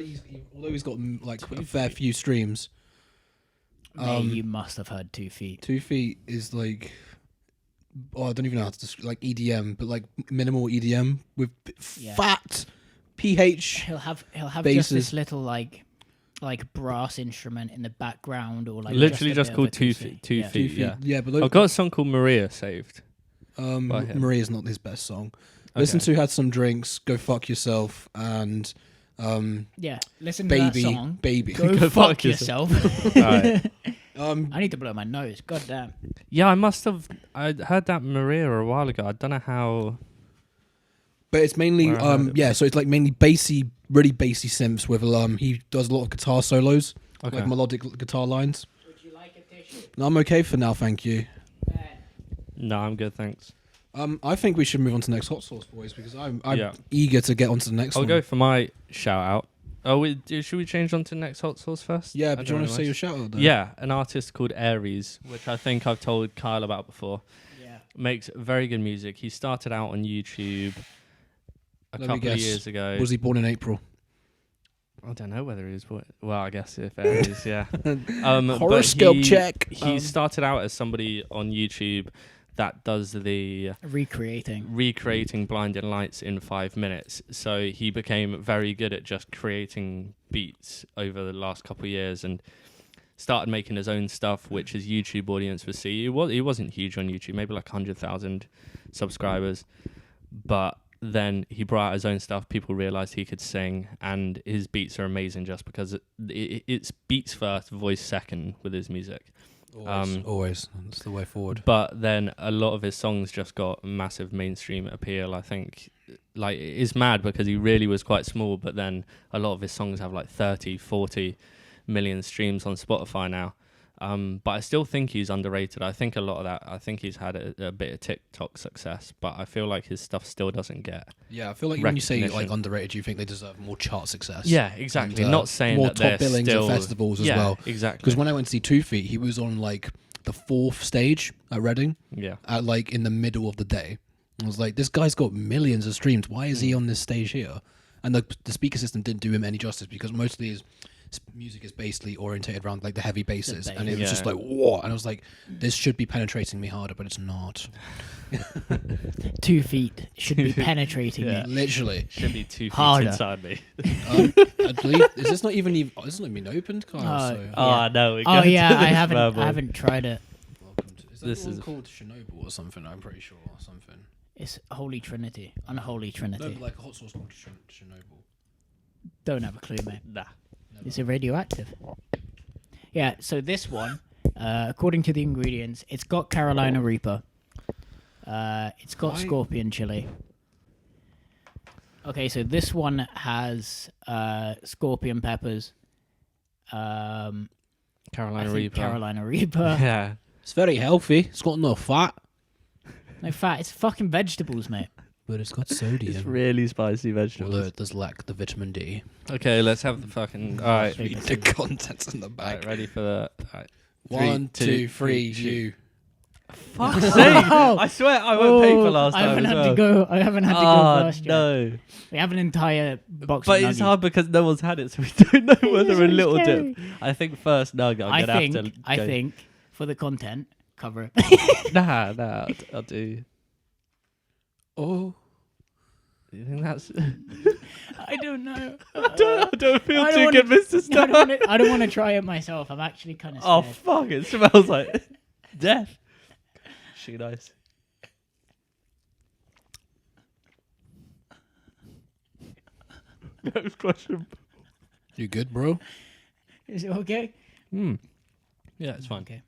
he's got like a fair few streams. Mate, you must have heard 2 feet. 2 feet is like, I don't even know how to describe, like EDM, but like minimal EDM with Yeah. fat PH. He'll have just Basses. this little like brass instrument in the background or like Literally a just bit of called a 2 2 feet. 2 Yeah. feet. 2 feet. Yeah. Yeah, but I've got a song called Maria saved. by him. Maria's not his best song. Listen to Had Some Drinks, Go Fuck Yourself, and Yeah, listen to that Baby, song. Baby. Go fuck yourself. Right. I need to blow my nose. God damn. Yeah, I heard that Maria a while ago. I don't know how. But it's mainly Where I heard it. so it's like mainly bassy, really bassy synths with he does a lot of guitar solos, Okay. like melodic guitar lines. Would you like a tissue? No, I'm okay for now, thank you. No, I'm good, thanks. I think we should move on to the next hot sauce, boys, because I'm Yeah. eager to get on to the next I'll one. go for my shout out. Oh, should we change on to next hot sauce first? Yeah, I but do you don't want to say know. your shout out there? Yeah, an artist called Aries, which I think I've told Kyle about before. Yeah. Makes very good music. He started out on YouTube a Let me couple of guess. years ago. Was he born in April? I don't know whether he was born. Well, I guess if Aries, yeah. But Horoscope check. He started out as somebody on YouTube that does the recreating blinding lights in 5 minutes. So he became very good at just creating beats over the last couple of years and started making his own stuff, which his YouTube audience would see. He wasn't huge on YouTube, maybe like 100,000 subscribers. But then he brought out his own stuff. People realized he could sing, and his beats are amazing just because it's beats first, voice second with his music. Always. That's the way forward. But then a lot of his songs just got massive mainstream appeal. I think like it's mad because he really was quite small, but then a lot of his songs have like 30, 40 million streams on Spotify now. But I still think he's underrated. I think a lot of that, I think he's had a bit of TikTok success, but I feel like his stuff still doesn't get. Yeah, I feel like when you say like recognition. underrated, you think they deserve more chart success. Yeah, exactly. And, Not saying more that top they're billings still at festivals as yeah, well. Exactly. Because when I went to see 2 Feet, he was on like the 4th stage at Reading, Yeah. at like in the middle of the day. I was like, this guy's got millions of streams. Why is he on this stage here? And the speaker system didn't do him any justice because mostly his music is basically orientated around like the heavy basses, and it was just like what? And I was like, this should be penetrating me harder, but it's not. 2 feet should be penetrating me. Literally, Should be 2 feet Harder. inside me. I believe is this not even opened, Kyle? So. Oh no! Oh yeah, I haven't tried it. Welcome to, is that This one is- called Chernobyl or something? I'm pretty sure or something. It's Holy Trinity, Unholy No, Trinity. but like a hot sauce called Chernobyl. Don't have a clue, mate. Nah. Is it radioactive? Yeah. So this one, according to the ingredients, it's got Carolina Reaper. It's got Why- scorpion chili. Okay, so this one has scorpion peppers. I Carolina think Reaper. Carolina Reaper. Yeah. It's very healthy. It's got no fat, No fat. It's fucking vegetables, mate. but it's got sodium. It's really spicy vegetables. Although it does lack the vitamin D. Okay, let's have the fucking. All right. Read The contents in the bag. Right, ready for the. All right. 1, 2, 3, 3, you. Fuck's sake! I swear I went paper last I time. haven't as had well. to go. I haven't had to go Oh first yet. no! We have an entire box. But of it's nuggies. hard because no one's had it, so we don't know whether so a little scary. dip. I think first nugget. I'm gonna have to. I go- think for the content, cover it. Nah. I'll do. Oh. You think that's? I don't know. I don't feel I too don't good, wanna- Mr. Star. I don't want to try it myself. I'm actually kind of Oh scared. fuck! It smells like death. She nice. Next question. You good, bro? Is it okay? Hmm. Yeah, it's fine. Okay.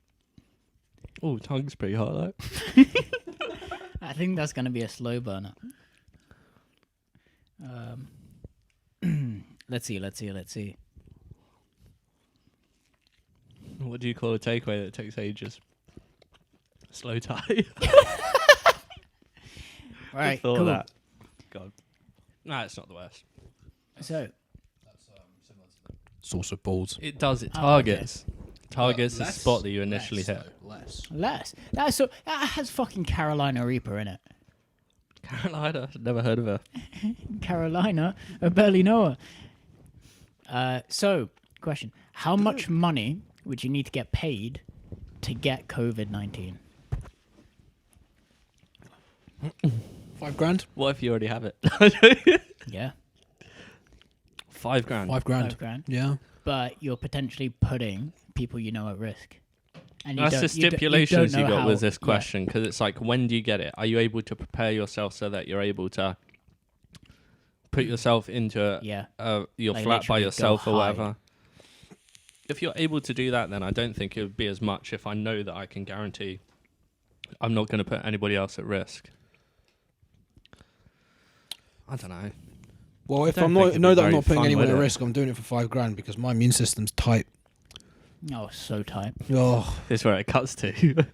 Oh, tongue's pretty hot though. I think that's going to be a slow burner. Let's see. What do you call a takeaway that takes ages? Slow tie. Right, Thought cool. that. God. Nah, it's not the worst. So, Sauce of balls. It does. It Oh, targets. Targets the Less- spot that you initially less, hit. though, less. less. That has fucking Carolina Reaper in it. Carolina. Never heard of her. Carolina, I barely know her. So, question: how much money would you need to get paid to get COVID-19? $5 grand. What if you already have it? Yeah, $5 grand. $5 grand. $5,000. Yeah. But you're potentially putting people you know at risk. And you That's don't- the you don't- stipulations don't you know got how- with this yeah. question, because it's like, when do you get it? Are you able to prepare yourself so that you're able to put yourself into Yeah. your Like flat by literally go yourself or hide. whatever? If you're able to do that, then I don't think it would be as much if I know that I can guarantee I'm not going to put anybody else at risk. I don't know. Well, if don't I'm think not it'd know be that I'm very not putting fun, anyone would at it? risk, I'm doing it for $5 grand because my immune system's tight. Oh, so tight. Oh, This is where it cuts to.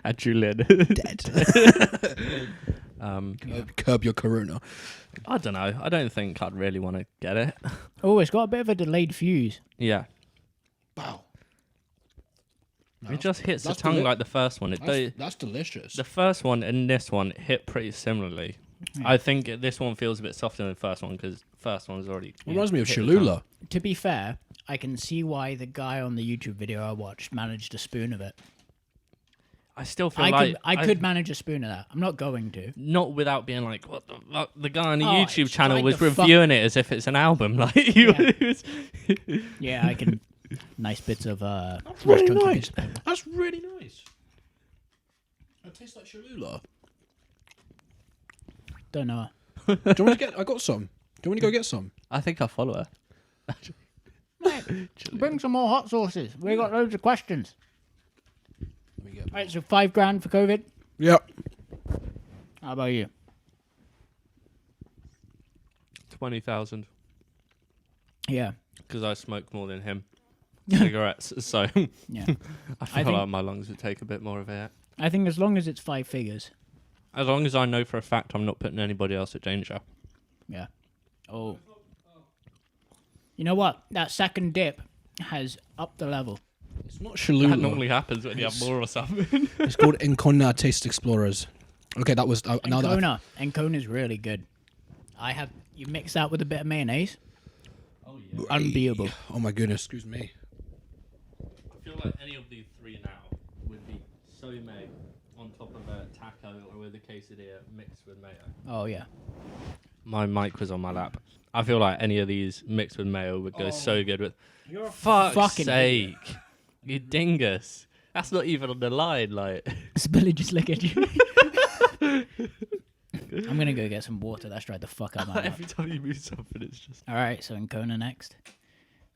At Julian. dead. um, Curb your corona. I don't know. I don't think I'd really want to get it. Oh, it's got a bit of a delayed fuse. Yeah. Wow. It just hits the that's tongue deli- like the first one. That's delicious. The first one and this one hit pretty similarly. Yeah. I think this one feels a bit softer than the first one because the first one's already. Reminds me of hit the tongue. Cholula. To be fair, I can see why the guy on the YouTube video I watched managed a spoon of it. I still feel like I could manage a spoon of that. I'm not going to. not without being like, what the fuck? The guy on the Oh, YouTube it's channel like was the fuck- reviewing it as if it's an album. Like he Yeah. was. Yeah, I can. Nice bits of That's really chunky nice. bits of paper. That's really nice. It tastes like Cholula. Don't know. Do you want to get? I got some. Do you want to go get some? I think I follow her. Bring some more hot sauces. We got loads of questions. Let me get. Right, so $5 grand for COVID. Yep. How about you? 20,000 Yeah. because I smoke more than him. Cigarettes, so Yeah. I feel think- like my lungs would take a bit more of it. I think as long as it's 5 figures. As long as I know for a fact I'm not putting anybody else at danger. Yeah. Oh. You know what? That second dip has upped the level. It's not Cholula. That normally happens when you have more or something. It's called Encona Taste Explorers. Okay, that was now that I've- Encona. Encona's really good. I have You mix that with a bit of mayonnaise. Oh yeah. Unbeatable. Oh my goodness, excuse me. I feel like any of these three now would be so made on top of a taco or with a quesadilla mixed with mayo. Oh yeah. My mic was on my lap. I feel like any of these mixed with mayo would go so good with. Fuck's fucking sake, you dingus! That's not even on the line. Like, Spilly just look at you. I'm gonna go get some water. That's right the fuck out of my mouth. every time you move something, it's just. All right, so Ancona next.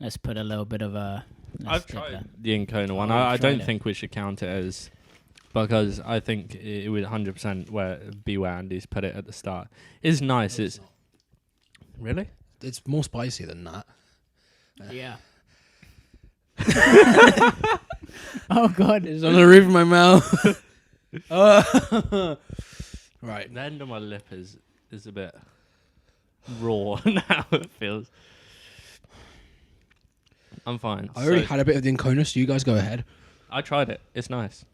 Let's put a little bit of a. I've tried the Ancona one. Oh, I you've don't tried it. think we should count it as because I think it would 100% be where Andy's put it at the start. It's nice. No, it's not. really. It's more spicy than that. Yeah. Oh god. It's on the roof of my mouth. Right. The end of my lip is a bit raw now. It feels. I'm fine. I already So- had a bit of the Ancona, so you guys go ahead. I tried it. It's nice.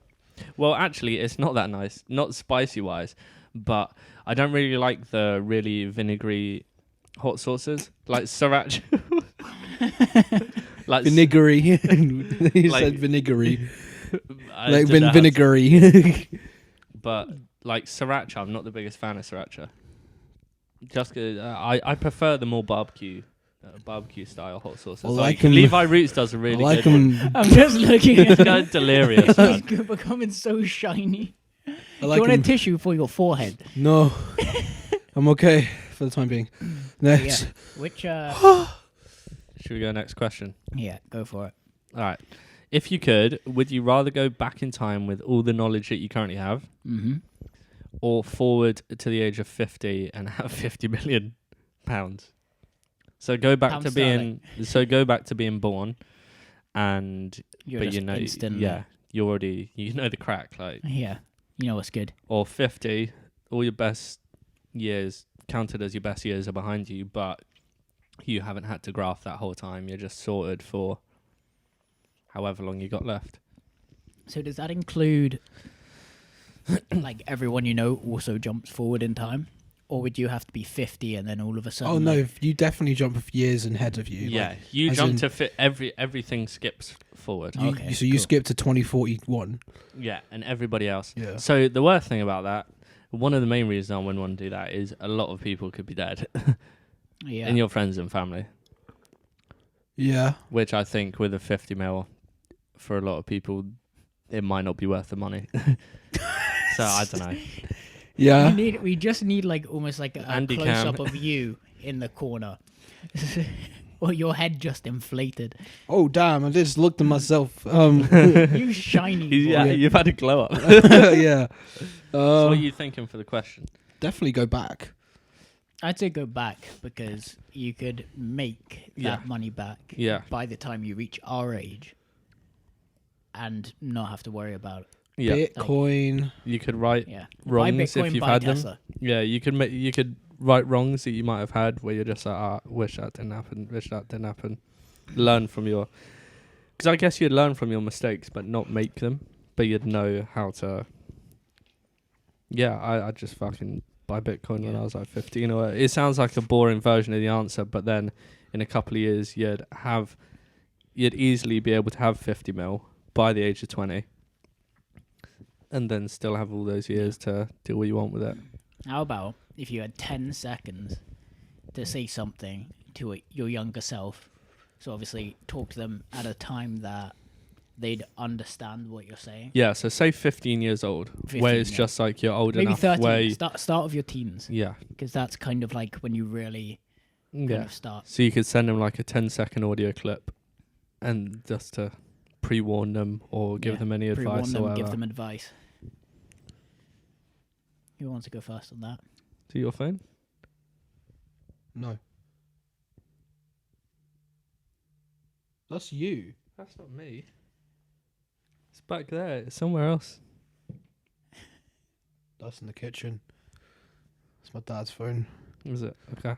Well, actually, it's not that nice. Not spicy wise, but I don't really like the really vinegary hot sauces like sriracha. like Vinegary. You Like- said vinegary. I Like don't know how to- vinegary. But like sriracha, I'm not the biggest fan of sriracha. Just 'cause, I prefer the more barbecue style hot sauces. I Like like 'em- Levi Roots does a I really like good one. them. I'm just looking at This guy's delirious. man. He's becoming so shiny. I Do like you want a 'em- tissue for your forehead? No. I'm okay for the time being. Next. Yeah. Which Should we go next question? yeah, go for it. All right. If you could, would you rather go back in time with all the knowledge that you currently have, Mm-hmm. or forward to the age of 50 and have 50 million pounds? So go back Pound to sterling. go back to being born, and You're but just you know, instantly. yeah, you already know the crack, like, Yeah. You know what's good. or 50, all your best years counted as your best years are behind you, but you haven't had to graft that whole time. You're just sorted for however long you got left. So does that include like everyone you know also jumps forward in time? Or would you have to be 50 and then all of a sudden Oh no, you definitely jump years ahead of you. Yeah, Like, you as jump in- to fit everything skips forward. you, Okay, so you cool. skip to 2041. Yeah, and everybody else. Yeah. So the worst thing about that, one of the main reasons I wouldn't want to do that is a lot of people could be dead Yeah. in your friends and family, Yeah. which I think with a 50 mil for a lot of people, it might not be worth the money. So I don't know. Yeah. we just need like almost like a Andy close cam. up of you in the corner. Or your head just inflated. Oh damn! I just looked at myself. You shiny boy. Yeah, you've had a glow up. Yeah. So what are you thinking for the question? Definitely go back. I'd say go back because you could make that Yeah. money back Yeah. by the time you reach our age and not have to worry about it. Yeah, Bitcoin. you could write Yeah. wrongs buy Bitcoin, if you've buy had them. Tesla. Yeah, you could right wrongs that you might have had where you're just like, wish that didn't happen. Learn from your... Because I guess you'd learn from your mistakes, but not make them. But you'd know how to... Yeah, I just fucking buy Bitcoin when I was like 15. Or it sounds like a boring version of the answer, but then in a couple of years, you'd easily be able to have 50 mil by the age of 20. And then still have all those years to do what you want with it. How about if you had 10 seconds to say something to your younger self? So obviously talk to them at a time that they'd understand what you're saying. Yeah, so say 15 years old, 15, where it's yeah. just like you're old Maybe enough 13. where... You, Start of your teens. yeah, Because that's kind of like when you really kind yeah. of start. So you could send them like a 10-second audio clip and just to pre-warn them or give Yeah, them any Pre-warn advice them, or whatever. give them advice. Who wants to go first on that? To your phone? No. That's you. That's not me. It's back there. It's somewhere else. That's in the kitchen. It's my dad's phone. Is it? Okay.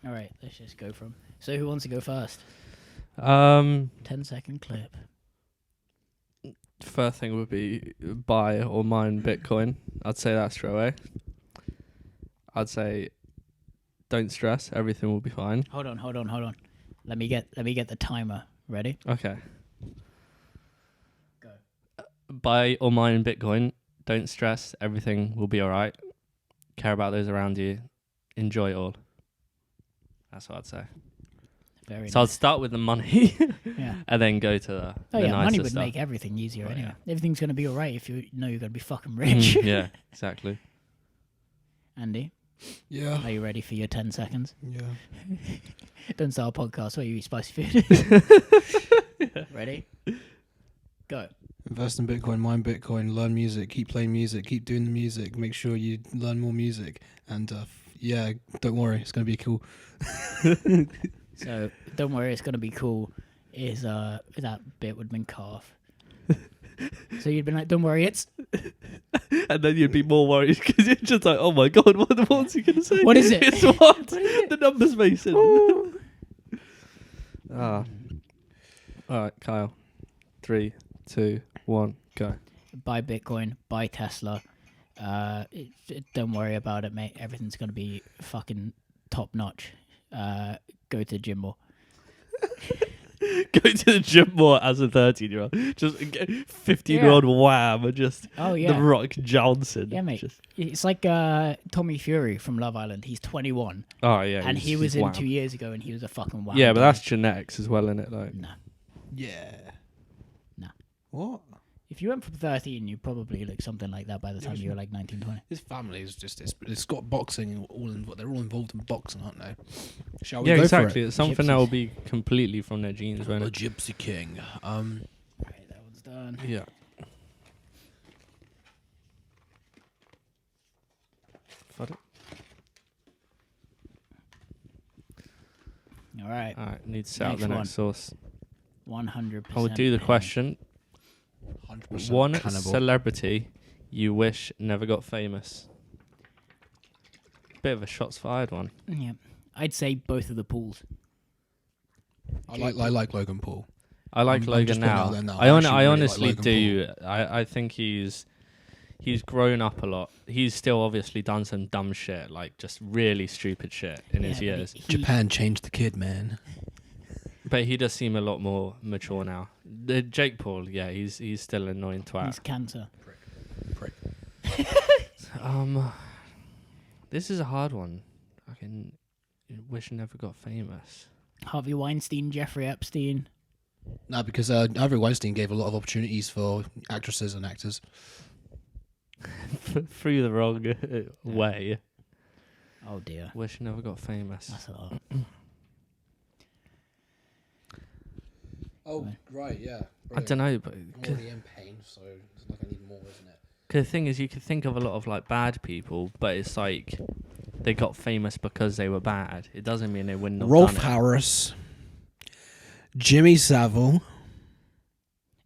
All right, let's just go from. So who wants to go first? 10-second clip. First thing would be buy or mine Bitcoin. I'd say that straight away. I'd say don't stress. Everything will be fine. Hold on. Let me get the timer ready. Okay. Go. Buy or mine Bitcoin. Don't stress. Everything will be all right. Care about those around you. Enjoy it all. That's what I'd say. Very So I'll nice. start with the money Yeah. and then go to the Oh yeah, nicer money would stuff. make everything easier Oh, anyway. yeah. Everything's gonna be alright if you know you're gonna be fucking rich. Yeah, exactly. Andy, Yeah. are you ready for your 10 seconds? Yeah. Don't start a podcast where you eat spicy food. Ready? Go. Invest in Bitcoin, mine Bitcoin, learn music, keep playing music, keep doing the music, make sure you learn more music, and yeah, don't worry, it's gonna be cool. So don't worry, it's gonna be cool. Is that bit would have been calf. So you'd been like, don't worry, it's And then you'd be more worried because you're just like, oh my god, what's he going to say? What is it? It's what? The numbers Mason. All right, Kyle. 3, 2, 1, go. buy Bitcoin, buy Tesla. Don't worry about it, mate. Everything's gonna be fucking top notch. Go to the gym more. Go to the gym more as a 13-year-old. Just 15-year-old wham and just Oh yeah, The Rock Johnson. yeah, mate. Just, It's like Tommy Fury from Love Island. He's 21, oh yeah, and he was in wham. 2 years ago, and he was a fucking wow. Yeah, but that's genetics as well, isn't it? Like, no. Yeah. Nah. What? If you went from 13, you probably look something like that by the time you were like 19, 20. His family is just it's got boxing they're all involved in boxing, aren't they? Shall we yeah, go exactly. for it? It's something that Gypsies. will be completely from their genes, won't The it? Gypsy King. Right, that one's done. Yeah. Fud it. All right, All right, need to set out Next the one. next source. 100%. I will do the question. 100% One cannibal. celebrity you wish never got famous. Bit of a shots fired one. Yeah, I'd say both of the pools. I like Logan Paul. I like I'm Logan just putting it now. out there now. I I actually really like honestly Logan do. I think he's grown up a lot. He's still obviously done some dumb shit, like just really stupid shit in his Yeah, but years. Japan changed the kid, man. But he does seem a lot more mature now. Jake Paul, yeah, he's still an annoying twat. He's cancer. Prick. This is a hard one. I can wish I never got famous. Harvey Weinstein, Jeffrey Epstein. No, because Harvey Weinstein gave a lot of opportunities for actresses and actors. Through the wrong way. Oh dear, Wish I never got famous. that's a lot. Oh, right, yeah. I don't know, but I'm already in pain, so it's like I need more, isn't it? the thing is, you could think of a lot of like bad people, but it's like they got famous because they were bad. It doesn't mean they wouldn't have Rolf done it. Harris, Jimmy Savile.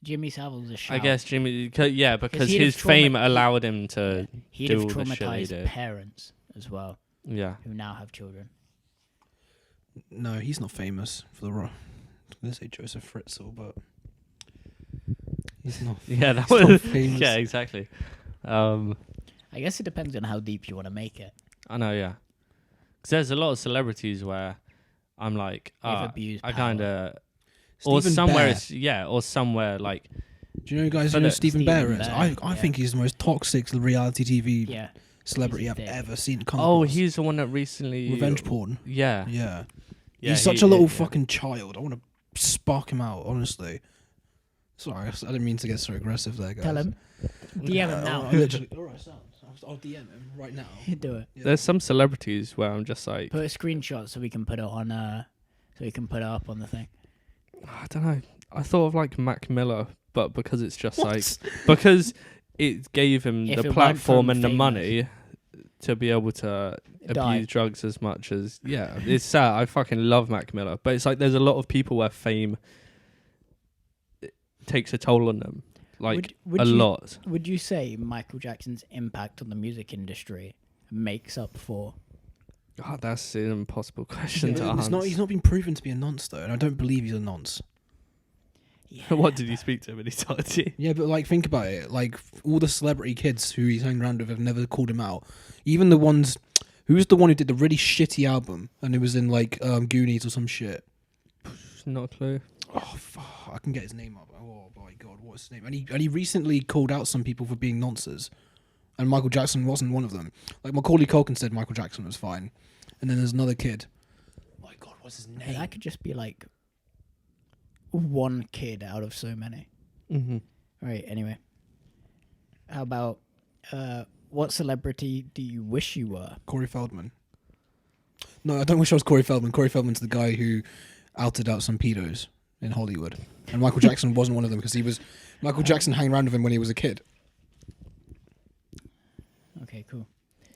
Jimmy Savile's a shout. I guess Jimmy, yeah, because he'd have his fame trauma- allowed him to He'd do have all the shit he traumatized did. parents as well, Yeah. who now have children. No, he's not famous for the role. I was going to say Joseph Fritzl, but he's not. Yeah, that He's not was. famous. Yeah, exactly. I guess it depends on how deep you want to make it. I know, yeah. Because there's a lot of celebrities where I'm like, They've abused I power. kind of, or Stephen somewhere, Bear. it's, yeah, or somewhere like, Do you know guys who But know look, Stephen Stephen Bear is? Bear, I yeah. think he's the most toxic reality TV Yeah, celebrity he's I've thick. ever seen. Come oh, across. he's the one that recently revenge porn. Yeah, Yeah. yeah. He's such a little fucking child. I want to spark him out, honestly. Sorry, I didn't mean to get so aggressive there, guys. tell him. DM him now. I literally, all right, I'll DM him right now. Do it. Yeah. There's some celebrities where I'm just like, Put a screenshot so we can put it on. So we can put it up on the thing. I don't know. I thought of like Mac Miller, but because it's just What? like because it gave him If the it weren't platform from and the famous. money to be able to Die. abuse drugs as much as it's sad. I fucking love Mac Miller, but it's like there's a lot of people where fame takes a toll on them, like Would a you- lot. Would you say Michael Jackson's impact on the music industry makes up for? God, that's an impossible question to It's answer. not. He's not been proven to be a nonce though, and I don't believe he's a nonce. Yeah. What did you speak to him when he told you? Yeah, but like think about it. Like all the celebrity kids who he's hanging around with have never called him out. Even the ones Who's the one who did the really shitty album and it was in like Goonies or some shit? Not a clue. Oh fuck! I can get his name up. Oh my god, what's his name? And he recently called out some people for being nonces, and Michael Jackson wasn't one of them. Like Macaulay Culkin said Michael Jackson was fine, and then there's another kid. Oh my god, what's his name? That could just be like one kid out of so many. Mm-hmm. Right. Anyway, how about what celebrity do you wish you were? Corey Feldman. No, I don't wish I was Corey Feldman. Corey Feldman's the guy who outed out some pedos in Hollywood, and Michael Jackson wasn't one of them because Michael Jackson hanging around with him when he was a kid. Okay, cool.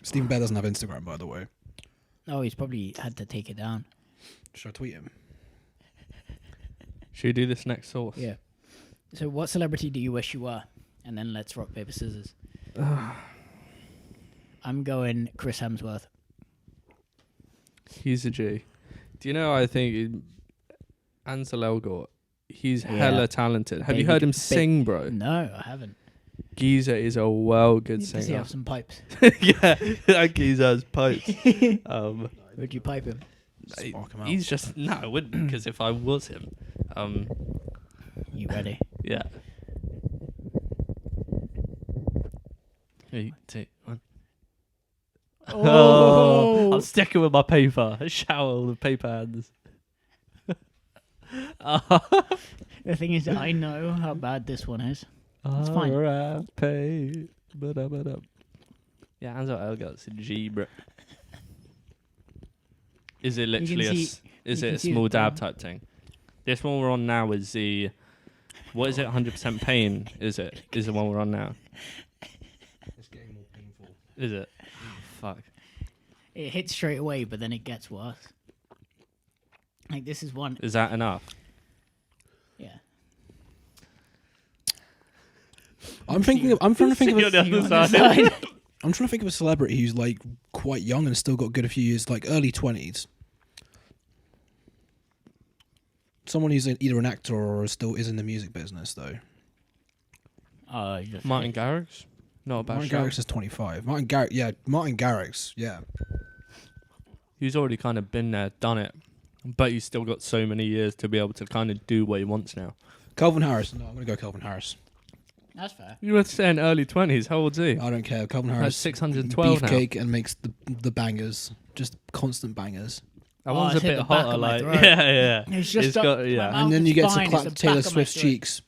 Stephen Bear doesn't have Instagram, by the way. Oh, he's probably had to take it down. Should I tweet him? Should we do this next source? Yeah. So, what celebrity do you wish you were? And then let's rock paper scissors. I'm going Chris Hemsworth. He's a G. Do you know? I think Ansel Elgort. He's hella talented. Have you heard him sing, bro? No, I haven't. Geezer is a good Does he singer. have some pipes? Yeah, that geezer has pipes. Would you pipe him? Spark him out. He's just no, I wouldn't, because if I was him, You ready? yeah. 3, 2, 1. Oh! I'm sticking with my paper. Shower the paper hands. The thing is, I know how bad this one is. It's fine. R.I.P. Yeah, Ansel Elgort's a G, bro. Is it literally is it a small dab type thing? This one we're on now is the, what is it? 100% pain. Is the one we're on now? It's getting more painful. Is it? Oh, fuck. It hits straight away, but then it gets worse. Like this is one. Is that enough? Yeah. I'm trying to think of See you on the You other on the side. side. I'm trying to think of a celebrity who's like quite young and still got a good few years, like early 20s. Someone who's either an actor or still is in the music business, though. Martin Garrix? Not a bad Martin shout. Garrix is 25. Martin Garrix, yeah. He's already kind of been there, done it. But he's still got so many years to be able to kind of do what he wants now. Calvin Harris. No, I'm going to go Calvin Harris. That's fair. You were saying early 20s. How old's he? I don't care. Calvin That's Harris. 612 now. Beefcake and makes the bangers. Just constant bangers. That one's a it's hit bit the back hotter, of my like, throat. yeah. It's just It's up got, my yeah. mouth. And then you get to fine, clap it's the Taylor back of my Swift's throat. cheeks.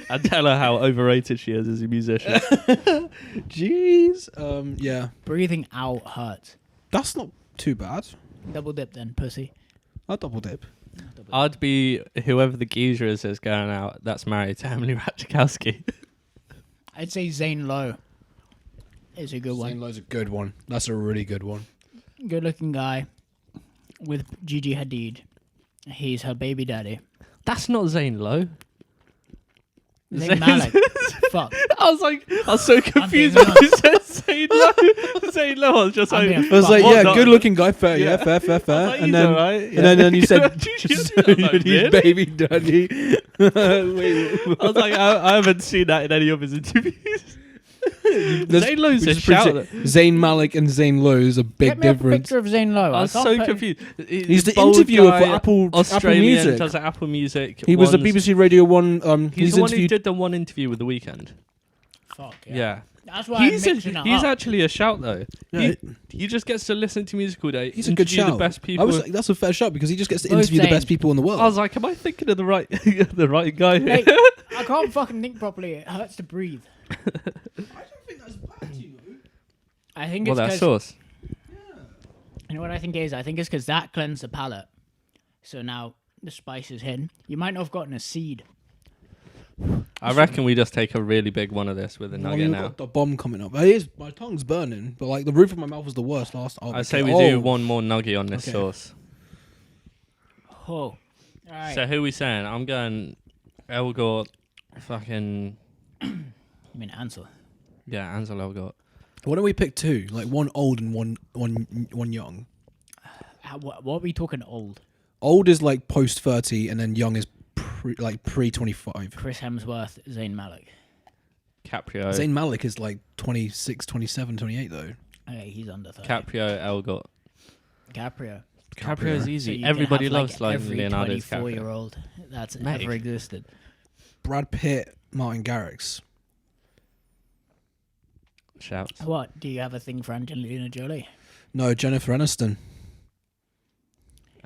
And tell her how overrated she is as a musician. Jeez. Yeah. Breathing out hurts. That's not too bad. Double dip then, pussy. I'll double dip. I'd be whoever the geezer is that's going out that's married to Emily Ratajkowski. I'd say Zane Lowe is a good Zane one. Lowe's a good one. That's a really good one. Good looking guy with Gigi Hadid. He's her baby daddy. That's not Zane Lowe. Zayn Malik. Fuck. I was so confused being when you said Zane Lowe. Zane Lowe, I was just I'm like, being I was like, What yeah, not? good looking guy, fair, Yeah. yeah, fair. I was like, And he's then, alright, and yeah. then you said, Just- just I was like, his really? baby daddy. Wait, I was like, I haven't seen that in any of his interviews. There's- Zane Lowe's we a just shout. appreciate- Zayn Malik and Zane Lowe is a big Get me up a difference. picture of Zane Lowe. I was can't so put- confused. He's the Bald interviewer guy, for Apple Australian, Music. does Apple Music. He was the ones. BBC Radio 1. He's the one who interviewed. did the one interview with The Weeknd. Fuck, Yeah. That's why He's I'm mixing it he's up. actually a shout though. Yeah, He just gets to listen to music all day. he's a good interview shout. The best people. That's a fair shout because he just gets to Both interview the best Zayn. people in the world. I was like, am I thinking of the right the right guy here? Hey, I can't fucking think properly. It hurts to breathe. I don't think that's bad, you know. I think Well, it's that's because... sauce. You know what I think it is? I think it's because that cleansed the palate. So now the spice is hidden. You might not have gotten a seed. I reckon we just take a really big one of this with a nugget We've now. got the bomb coming up. My tongue's burning, but like the roof of my mouth was the worst last. I say we do one more nugget on this Okay. sauce. Oh. All right. So who are we saying? I'm going Elgort, fucking You mean Ansel? yeah, Ansel Elgort. Why don't we pick two? Like one old and one young. What are we talking old? Old is like post 30, and then young is pre 25. Chris Hemsworth, Zayn Malik. Caprio. Zayn Malik is like 26, 27, 28 though. Okay, he's under 30. Caprio, Elgot. Caprio. Caprio's So easy. you can Everybody have, loves like every Leonardo's 24 Caprio. year old that's Mate. ever existed. Brad Pitt, Martin Garrix. Shouts. What? Do you have a thing for Angelina Jolie? No, Jennifer Aniston.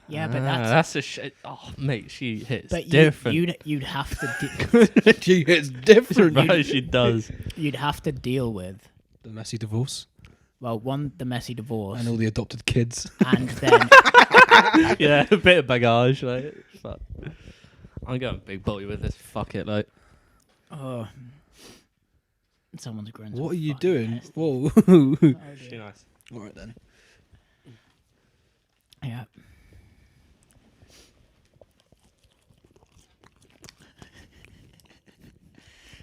Yeah, but that's a shit. Oh, mate, she hits but different. you'd have to It's different. Right, she does. you'd have to deal with The messy divorce the messy divorce, and all the adopted kids. and then Yeah, a bit of bagage, like. Fuck. I'm going big boy with this. Fuck it, like. Someone's grown. What are some you fucking doing? nasty. Whoa. Oh, She dear. nice. All right then. Yeah.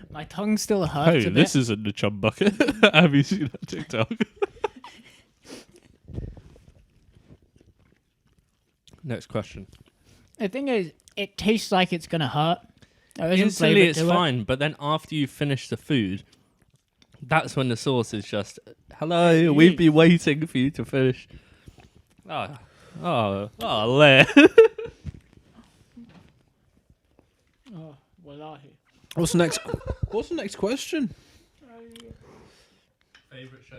My tongue still hurts a bit. isn't the chum bucket. Have you seen that TikTok? Next question. The thing is, it tastes like it's gonna hurt. There isn't Instantly, flavour it's to it. fine, but then after you finish the food, that's when the sauce is just, hello, we've been waiting for you to finish. There. Oh, wallahi. What's the next? What's the next question?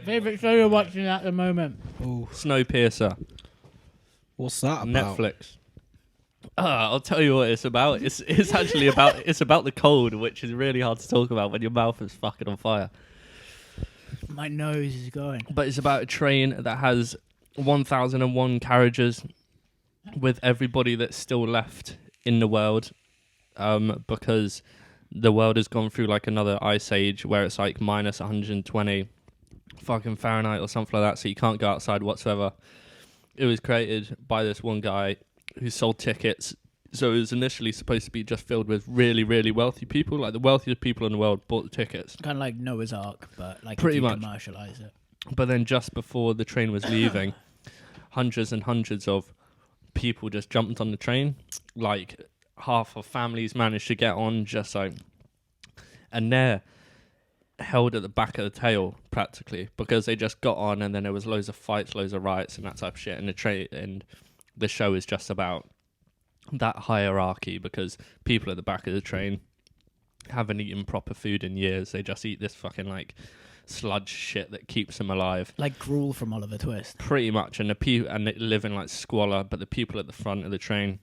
Favorite show you're watching at the moment? Oh, Snowpiercer, what's that about? Netflix. I'll tell you what it's about. It's actually about the cold, which is really hard to talk about when your mouth is fucking on fire. My nose is going. But it's about a train that has 1,001 carriages with everybody that's still left in the world, because the world has gone through like another ice age where it's like minus 120 fucking Fahrenheit or something like that, so you can't go outside whatsoever. It was created by this one guy who sold tickets. So it was initially supposed to be just filled with really, really wealthy people. Like the wealthiest people in the world bought the tickets. Kind of like Noah's Ark, but like Pretty if you much. commercialize it. But then just before the train was leaving, hundreds and hundreds of people just jumped on the train. Like half of families managed to get on just like... And they're held at the back of the tail practically because they just got on and then there was loads of fights, loads of riots and that type of shit. And the show is just about that hierarchy because people at the back of the train haven't eaten proper food in years. They just eat this fucking like sludge shit that keeps them alive. Like gruel from Oliver Twist. Pretty much. And they live in like squalor, but the people at the front of the train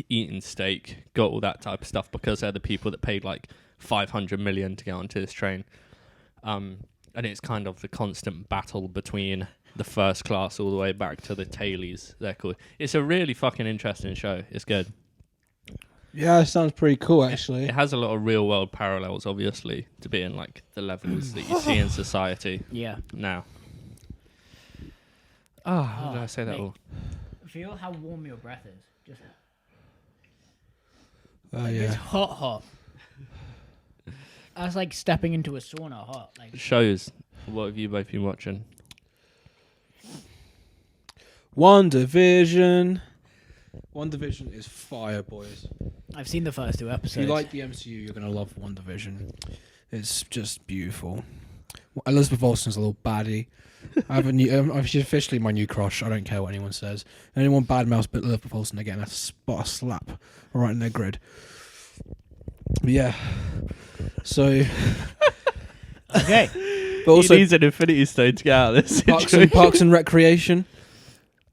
eating steak, got all that type of stuff because they're the people that paid like 500 million to get onto this train. And it's kind of the constant battle between the first class all the way back to the tailies, they're called. It's a really fucking interesting show. It's good. Yeah, it sounds pretty cool actually. It has a lot of real world parallels, obviously, to being like the levels that you see in society Yeah. now. How did I say that mate. all? Feel how warm your breath is. Just Oh it's yeah. hot. That's like stepping into a sauna hot. Like Shows. What have you both been watching? WandaVision. WandaVision is fire, boys. I've seen the first 2 If episodes. you like the MCU, you're gonna love WandaVision. It's just beautiful. Elizabeth Olsen's a little baddie. She's officially my new crush. I don't care what anyone says. Anyone badmouths but Elizabeth Olsen again, I spot a slap right in their grid. But yeah. So. Okay. But also he needs an Infinity Stone to get out of this situation. Parks and Recreation.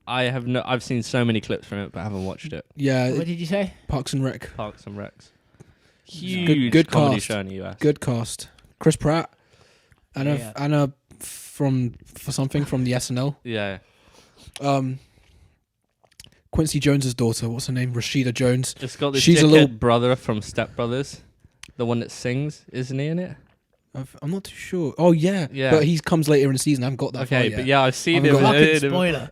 I've seen so many clips from it, but I haven't watched it. Yeah, What did you say? Parks and Rec. Parks and Recs. Huge Good comedy cast. show in the US. Good cast. Chris Pratt. Yeah. Anna from the SNL. Yeah. Quincy Jones's daughter. What's her name? Rashida Jones. It's got this She's a dickhead little- brother from Step Brothers. The one that sings, isn't he in it? I'm not too sure. Oh yeah. Yeah. But he comes later in the season. I haven't got that far Okay, yet. but yeah, I've seen I've him. got- Fucking spoiler.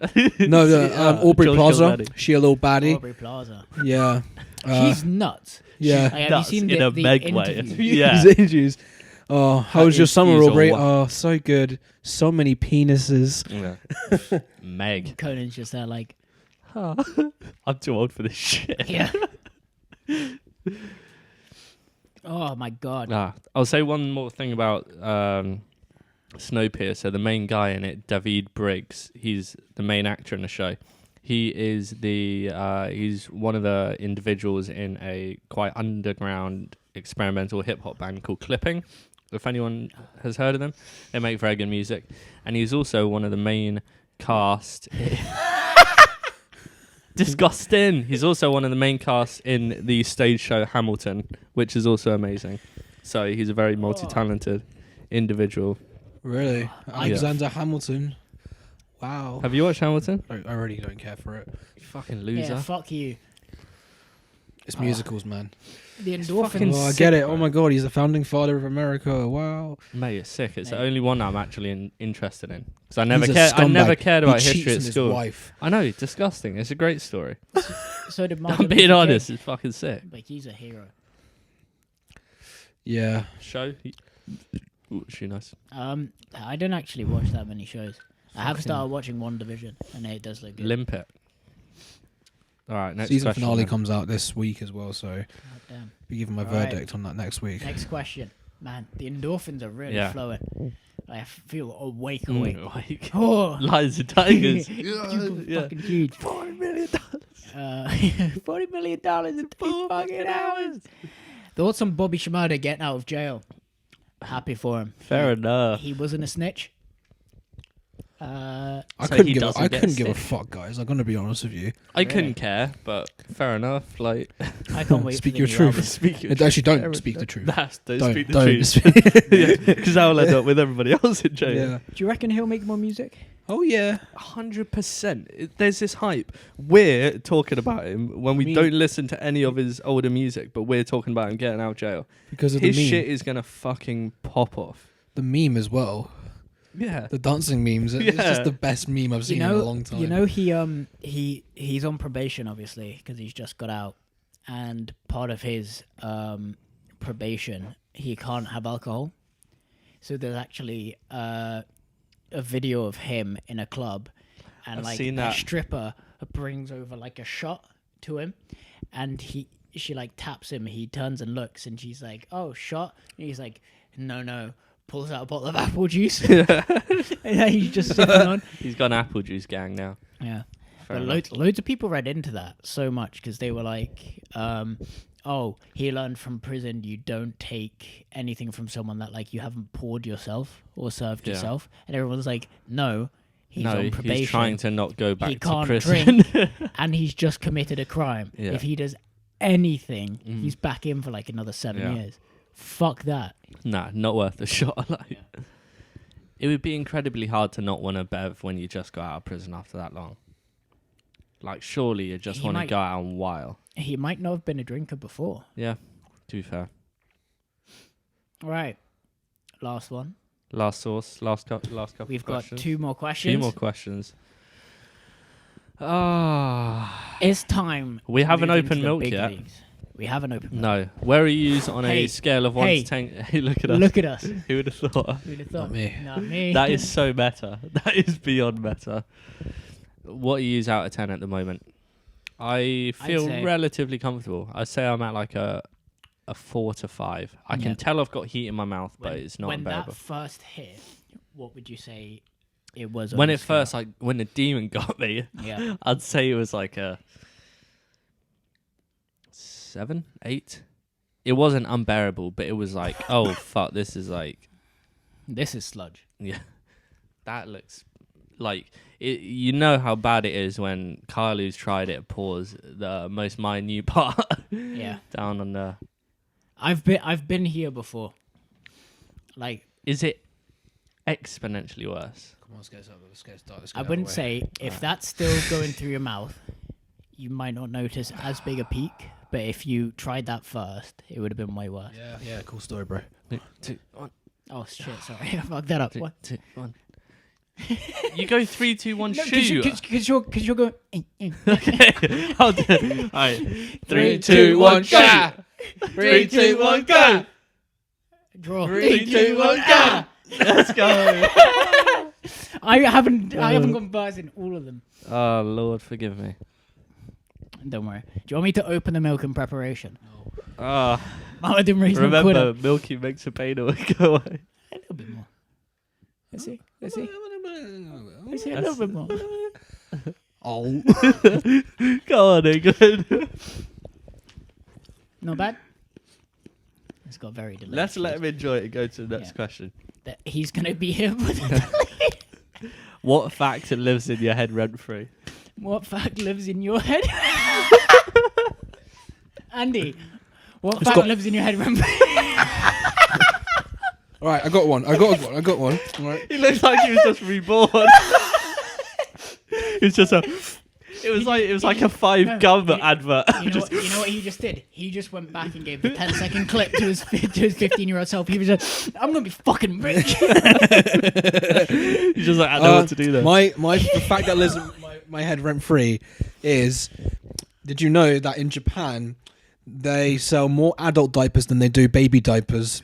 No, Aubrey George Plaza. Gilberti. She a little baddie. Aubrey Plaza. Yeah. She's nuts. yeah. Like, have you Nuts seen in the a Meg way. interview? Yeah. His interviews. Oh, how was your summer, interviews are Aubrey? what- Oh, so good. So many penises. Yeah. Meg. Conan's just there like, I'm too old for this shit. yeah. Oh my god. I'll say one more thing about Snowpiercer, the main guy in it, David Briggs, he's the main actor in the show. He is he's one of the individuals in a quite underground experimental hip hop band called Clipping. If anyone has heard of them, they make very good music, and he's also one of the main cast. Disgusting. He's also one of the main cast in the stage show Hamilton, which is also amazing. So he's a very multi-talented individual. Really? Alexander Hamilton. Wow. Have you watched Hamilton? I really don't care for it. You fucking loser. Yeah, fuck you. It's musicals, man. The endorphins. Oh, I get it. Oh my god, he's the founding father of America. Wow. Mate, it's sick. It's the Mate. only one that I'm actually interested in. Because I never He's a cared. I never scumbag. cared He about cheats history on at his school. wife. I know, disgusting. It's a great story. So did Martin I'm being Luther honest. King. It's fucking sick. Like, he's a hero. Yeah. Show. Ooh, she nice. I don't actually watch that many shows. I have Fucking- started watching One Division, and it does look good. Limpet. All right, next Season question. finale then. comes out this week as well, so God damn. be giving my Alright. verdict on that next week. Next question. Man, the endorphins are really Yeah. flowing. I feel awake. Like, Oh, Lions and Tigers. you Yeah. fucking huge. $40 million. $40 million in 2 fucking hours. Thoughts on Bobby Shmurda getting out of jail? Happy for him. Fair enough. He wasn't a snitch. I So couldn't he give. doesn't I get couldn't give a sick. fuck, guys. I'm gonna be honest with you. I Really? couldn't care, but fair enough. Like, I can't wait Speak for your the new truth. album. speak your Actually, don't truth. speak the truth. Don't speak the don't. truth. Because I'll end up with everybody else in jail. Yeah. Do you reckon he'll make more music? Oh yeah. 100%. There's this hype. We're talking about him when we Me- don't listen to any of his older music, but we're talking about him getting out of jail. Because of His the meme. shit is gonna fucking pop off. The meme as well. Yeah. The dancing memes. It's Yeah. just the best meme I've seen in a long time. You know, he's on probation, obviously, because he's just got out, and part of his probation, he can't have alcohol. So there's actually a video of him in a club, and I've like seen a that. stripper brings over like a shot to him, and she like taps him. He turns and looks, and she's like, "Oh, shot!" And he's like, "No." Pulls out a bottle of apple juice. And he's just sipping on. He's got an apple juice gang now. Yeah. Fair But enough. loads of people read into that so much because they were like, oh, he learned from prison you don't take anything from someone that like you haven't poured yourself or served Yeah. yourself. And everyone's like, no, he's no, on probation. he's trying to not go back he to can't prison. drink and he's just committed a crime. Yeah. If he does anything, Mm. he's back in for like another 7 Yeah. years. Fuck that. Nah, not worth a shot. Like, it would be incredibly hard to not want to bev when you just got out of prison after that long. Like, surely you just He want to might- go out on wild. He might not have been a drinker before. Yeah, to be fair. All right. Last one. Last couple We've of got questions. 2 more questions. 2 more questions. Ah, It's time. We to haven't move into opened the milk big yet. leagues. We haven't opened milk. no. Where are you on Hey, a scale of 1 hey. to 10? Hey, look at us. Look at us. Who would have thought? Who'd have thought? Not me. Not me. That is so meta. That is beyond meta. What are you out of 10 at the moment? I feel say- relatively comfortable. I'd say I'm at like a 4 to 5. I Yeah. can tell I've got heat in my mouth, but it's not when unbearable. that first hit, what would you say it was? When on it the scale? first, like when the demon got me, Yeah. I'd say it was like a 7, 8. It wasn't unbearable, but it was like, oh fuck, this is like, This is sludge. yeah, that looks like it. You know how bad it is when Kylo's tried it. Pours the most minute part Yeah. down on the. I've been here before. Like, Is it exponentially worse? Come on, let's get started. Let's I get wouldn't out of the way. say if that's still going through your mouth, you might not notice as big a peak. But if you tried that first, it would have been way worse. Yeah, cool story, bro. 3, 2, 1. Oh shit! Sorry, I fucked that up. 3, What? 2, 1. You go 3, 2, 1. No, shoot. because you're going. Okay. I'll do it. All right. 3, 2, 1, go. 3, 2, 1, go. Draw. 3, 2, 1, go. Let's go. I haven't gone bars in all of them. Oh Lord, forgive me. Don't worry. Do you want me to open the milk in preparation? Ah, Mama didn't raise no remember, quitter. milky makes the pain away. Go away. A little bit more. Let's see. Let's see. Let's see a little bit more. Oh. Go on, England. Not bad. It's got very delicious. Let's let him enjoy it and go to the next question. That he's gonna be here for the What fact lives in your head rent free? What fact lives in your head? Andy, what It's fact got- lives in your head? Remember? All right, I got one. All right. He looks like he was just reborn. It's just a. It was like a gum advert. You know what he just did? He just went back and gave the 10-second clip to his 15-year-old self. He was like, "I'm gonna be fucking rich." He's just like, I know what to do there. The fact that lives in my head rent free is, did you know that in Japan they sell more adult diapers than they do baby diapers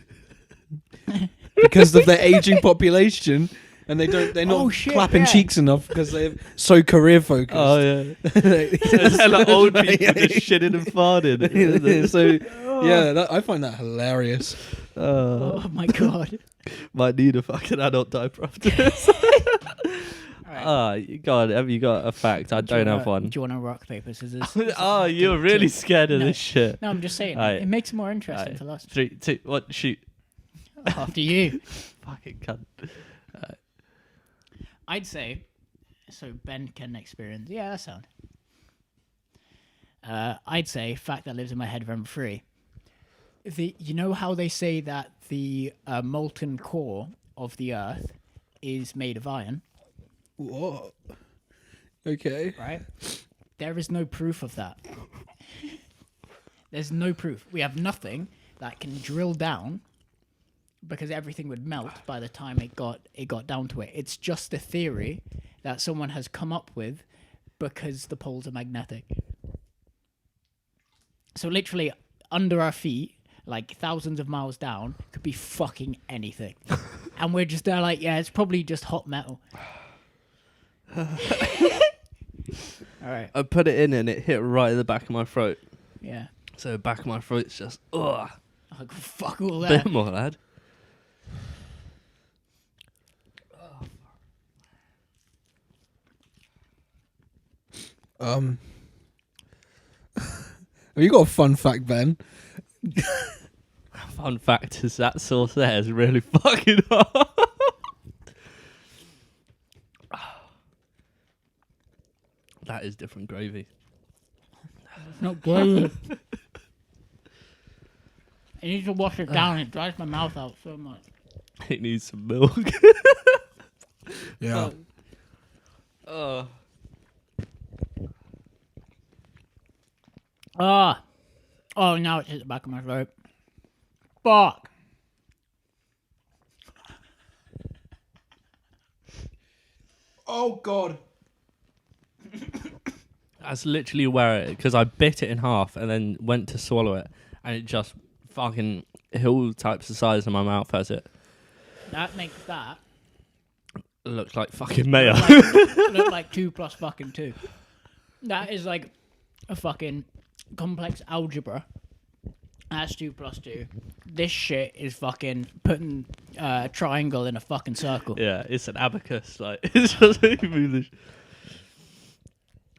because of their aging population? And they're not clapping cheeks enough because they're so career focused. Oh yeah, and like old people just shitting and farting. So yeah, I find that hilarious. Oh my god! Might need a fucking adult diaper after this. Right. God, have you got a fact? I don't have one. Do you want to rock paper scissors? Oh, you're really scared of No. this shit. No, I'm just saying. Right. It makes it more interesting Right. for us. 3, 2, 1, shoot! After you, Fucking cunt. I'd say. So Ben can experience. Yeah, that sound. I'd say fact that lives in my head rent free. You know how they say that the molten core of the Earth is made of iron, What? Okay. right? There is no proof of that. There's no proof. We have nothing that can drill down, because everything would melt by the time it got down to it. It's just a theory that someone has come up with because the poles are magnetic. So literally under our feet, like thousands of miles down, could be fucking anything. And we're just there like, yeah, it's probably just hot metal. All right. I put it in and it hit right at the back of my throat. Yeah. So the back of my throat's just, ugh. Like, fuck all that. Bit more, lad. Have you got a fun fact, Ben? Fun fact is that sauce there is really fucking hot. That is different gravy. Not good. I need to wash it down. It dries my mouth out so much. It needs some milk. Yeah. Oh. Ah. Oh, now it's hit the back of my throat. Fuck. Oh God. That's literally where it, because I bit it in half and then went to swallow it, and it just fucking all types of size in my mouth as it That makes that looks like fucking mayo. look like 2 plus fucking 2. That is like a fucking complex algebra. That's 2 plus 2. This shit is fucking putting a triangle in a fucking circle. Yeah, it's an abacus. Like it's just really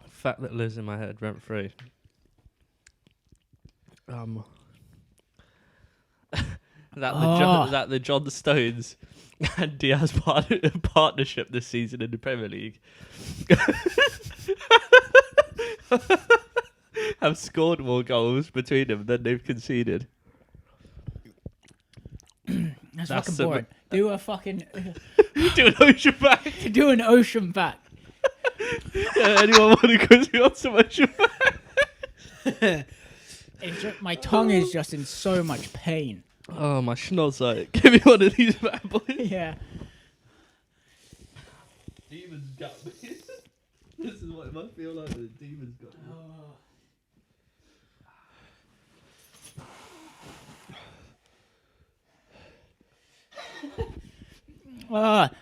the fact that lives in my head rent free. That the John Stones and Diaz partnership this season in the Premier League have scored more goals between them than they've conceded. That's That's fucking boring. Do a fucking Do an ocean back. do an ocean back. Anyone want to quiz me on some ocean back? It's just, my tongue is just in so much pain. Oh, my schnozzer. Give me one of these bad boys. Yeah. Demons got me. This is what it must feel like when the demons got me.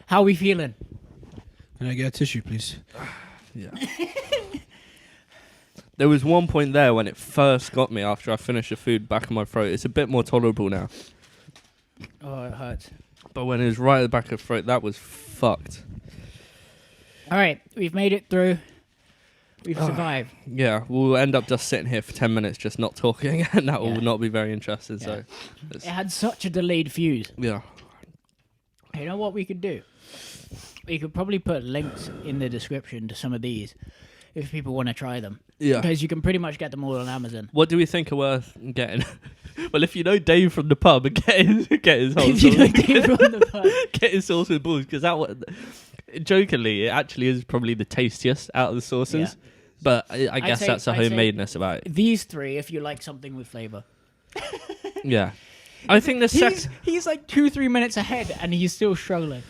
How we feeling? Can I get a tissue, please? Yeah. There was one point there when it first got me after I finished the food back in my throat. It's a bit more tolerable now. Oh, it hurts. But when it was right at the back of the throat, that was fucked. All right, we've made it through. We've survived. Yeah, we'll end up just sitting here for 10 minutes just not talking, and that will not be very interesting. Yeah. So, It had such a delayed fuse. yeah. You know what we could do? We could probably put links in the description to some of these if people want to try them. Yeah. Because you can pretty much get them all on Amazon. What do we think are worth getting? Well, if you know Dave from the pub, get his whole If you know sauce. Dave from the pub. Get his sauce with balls, because that one, jokingly, it actually is probably the tastiest out of the sauces. Yeah. But I guess say- that's a I'd say- homemadeness about it. These three, if you like something with flavour. Yeah. I think the sex. He's like 2-3 minutes ahead and he's still struggling.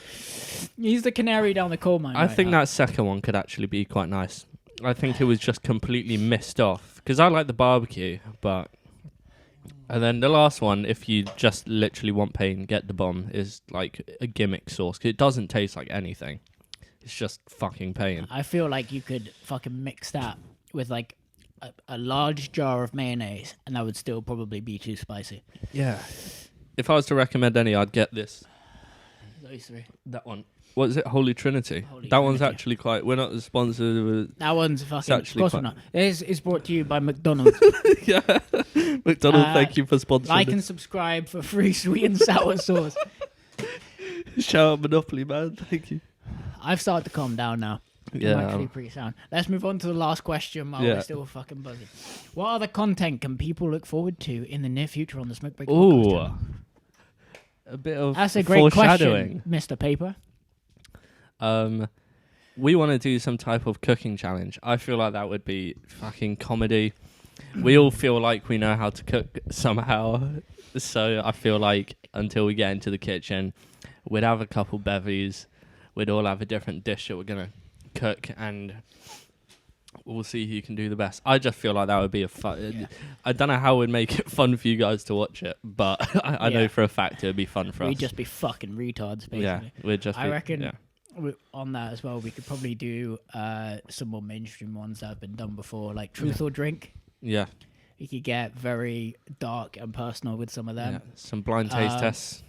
He's the canary down the coal mine. I think that second one could actually be quite nice. I think it was just completely missed off, because I like the barbecue, but. And then the last one, if you just literally want pain, get the bomb, is like a gimmick sauce. 'Cause it doesn't taste like anything. It's just fucking pain. I feel like you could fucking mix that with like a large jar of mayonnaise and that would still probably be too spicy. Yeah. If I was to recommend any, I'd get this. Those three. That one. What is it? Holy Trinity. Holy that one's Trinity. actually quite. We're not sponsored with. That one's fucking. Of actually course we're quite- not. It's brought to you by McDonald's. Yeah. McDonald's, thank you for sponsoring. Like and subscribe for free sweet and sour sauce. Shout out Monopoly, man. Thank you. I've started to calm down now. Yeah. I'm actually pretty sound. Let's move on to the last question while Yeah. we're still fucking buzzing. What other content can people look forward to in the near future on the Smoke Break podcast Ooh. channel? A bit of That's a great foreshadowing. question, Mr. Paper. We want to do some type of cooking challenge. I feel like that would be fucking comedy. We all feel like we know how to cook somehow. So I feel like until we get into the kitchen, we'd have a couple bevies. We'd all have a different dish that we're going to cook, and we'll see who can do the best. I just feel like that would be a fun. Yeah. I don't know how it would make it fun for you guys to watch it, but I know Yeah. for a fact it would be fun for us. We'd just be fucking retards, basically. yeah, we'd just. I be, reckon Yeah. on that as well, we could probably do some more mainstream ones that have been done before, like Truth or Drink. Yeah. We could get very dark and personal with some of them. Yeah. Some blind taste tests.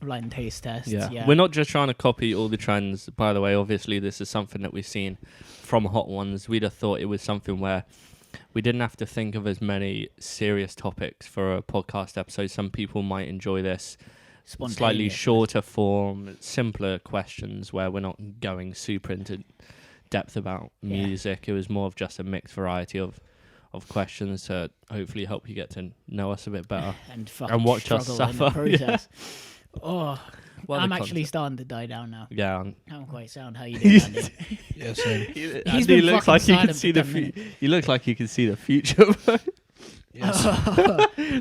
Blind taste tests. Yeah. Yeah. We're not just trying to copy all the trends. By the way, obviously, this is something that we've seen from Hot Ones. We'd have thought it was something where we didn't have to think of as many serious topics for a podcast episode. Some people might enjoy this slightly Spontaneous. shorter form, simpler questions where we're not going super into depth about Yeah. music. It was more of just a mixed variety of questions to hopefully help you get to know us a bit better. and fucking and watch us struggle in suffer. the process. Oh, What I'm other actually content? starting to die down now. Yeah. I'm quite sound. How you doing, Andy? Yeah, same. He's Andy been looks fucking like he can silent see for the 10 minutes. you look like you can see the future. Bro. Yes.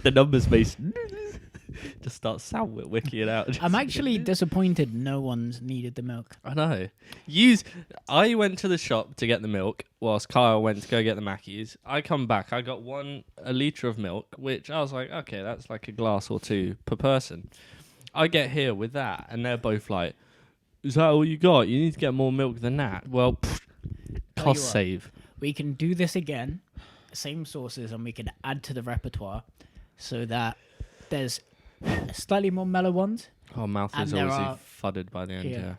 The numbers base just start sound wicking it out. I'm actually disappointed no one's needed the milk. I know. I went to the shop to get the milk whilst Kyle went to go get the Mackies. I come back, I got a litre of milk, which I was like, okay, that's like a glass or two per person. I get here with that, and they're both like, is that all you got? You need to get more milk than that. Well, Tell you cost what. save. We can do this again, same sources, and we can add to the repertoire so that there's slightly more mellow ones. Oh, mouth And is there always are- fudded by the end, Yeah. yeah.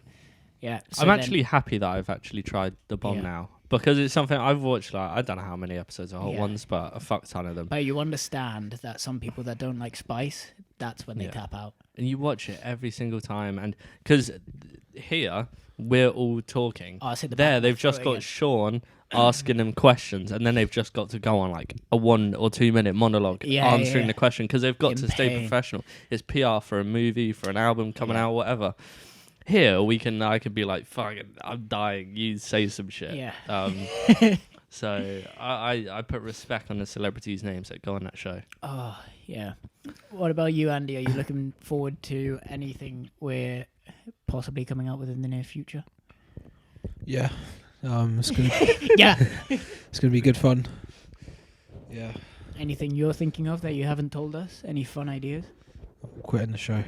Yeah. I'm actually happy that I've actually tried the bomb Yeah. now, because it's something I've watched, like, I don't know how many episodes of Hot Yeah. Ones, but a fuck ton of them. But you understand that some people that don't like spice, that's when they Yeah. tap out. And you watch it every single time, and because here we're all talking, Oh, I said the there back of my they've just throat got again. Sean asking them questions, and then they've just got to go on like a 1 or 2 minute monologue Yeah, answering yeah. the question, because they've got In to stay pain. professional. It's PR for a movie, for an album coming Yeah. out, whatever. Here I could be like, fucking, I'm dying. You say some shit. Yeah. So I put respect on the celebrities' names that go on that show. Oh, yeah. What about you, Andy? Are you looking forward to anything we're possibly coming out with in the near future? Yeah. It's gonna Yeah. it's gonna be good fun. Yeah. Anything you're thinking of that you haven't told us? Any fun ideas? I'm quitting the show.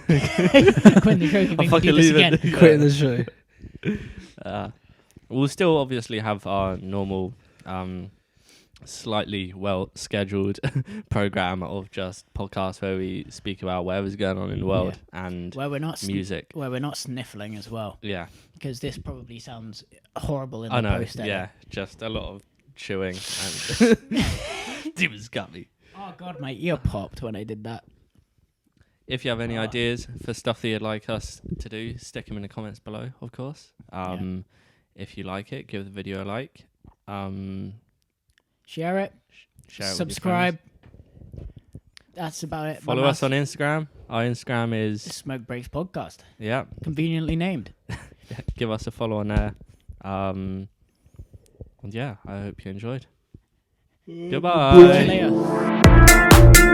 When the show can I'll make fucking do this leave it. again. Quitting the show. We'll still obviously have our normal slightly well scheduled program of just podcasts where we speak about whatever's going on in the world and Where we're not music. where we're not sniffling as well, Yeah. because this probably sounds horrible in I the know. post edit. Yeah. Just a lot of chewing and Demon's got me. Oh god, my ear popped when I did that. If you have any ideas for stuff that you'd like us to do, stick them in the comments below, of course. If you like it, give the video a like. Share it. Share it Subscribe. That's about it. Follow us on Instagram. Our Instagram is Smoke Breaks Podcast. Yeah. Conveniently named. Give us a follow on there. And yeah, I hope you enjoyed. Goodbye. See you later.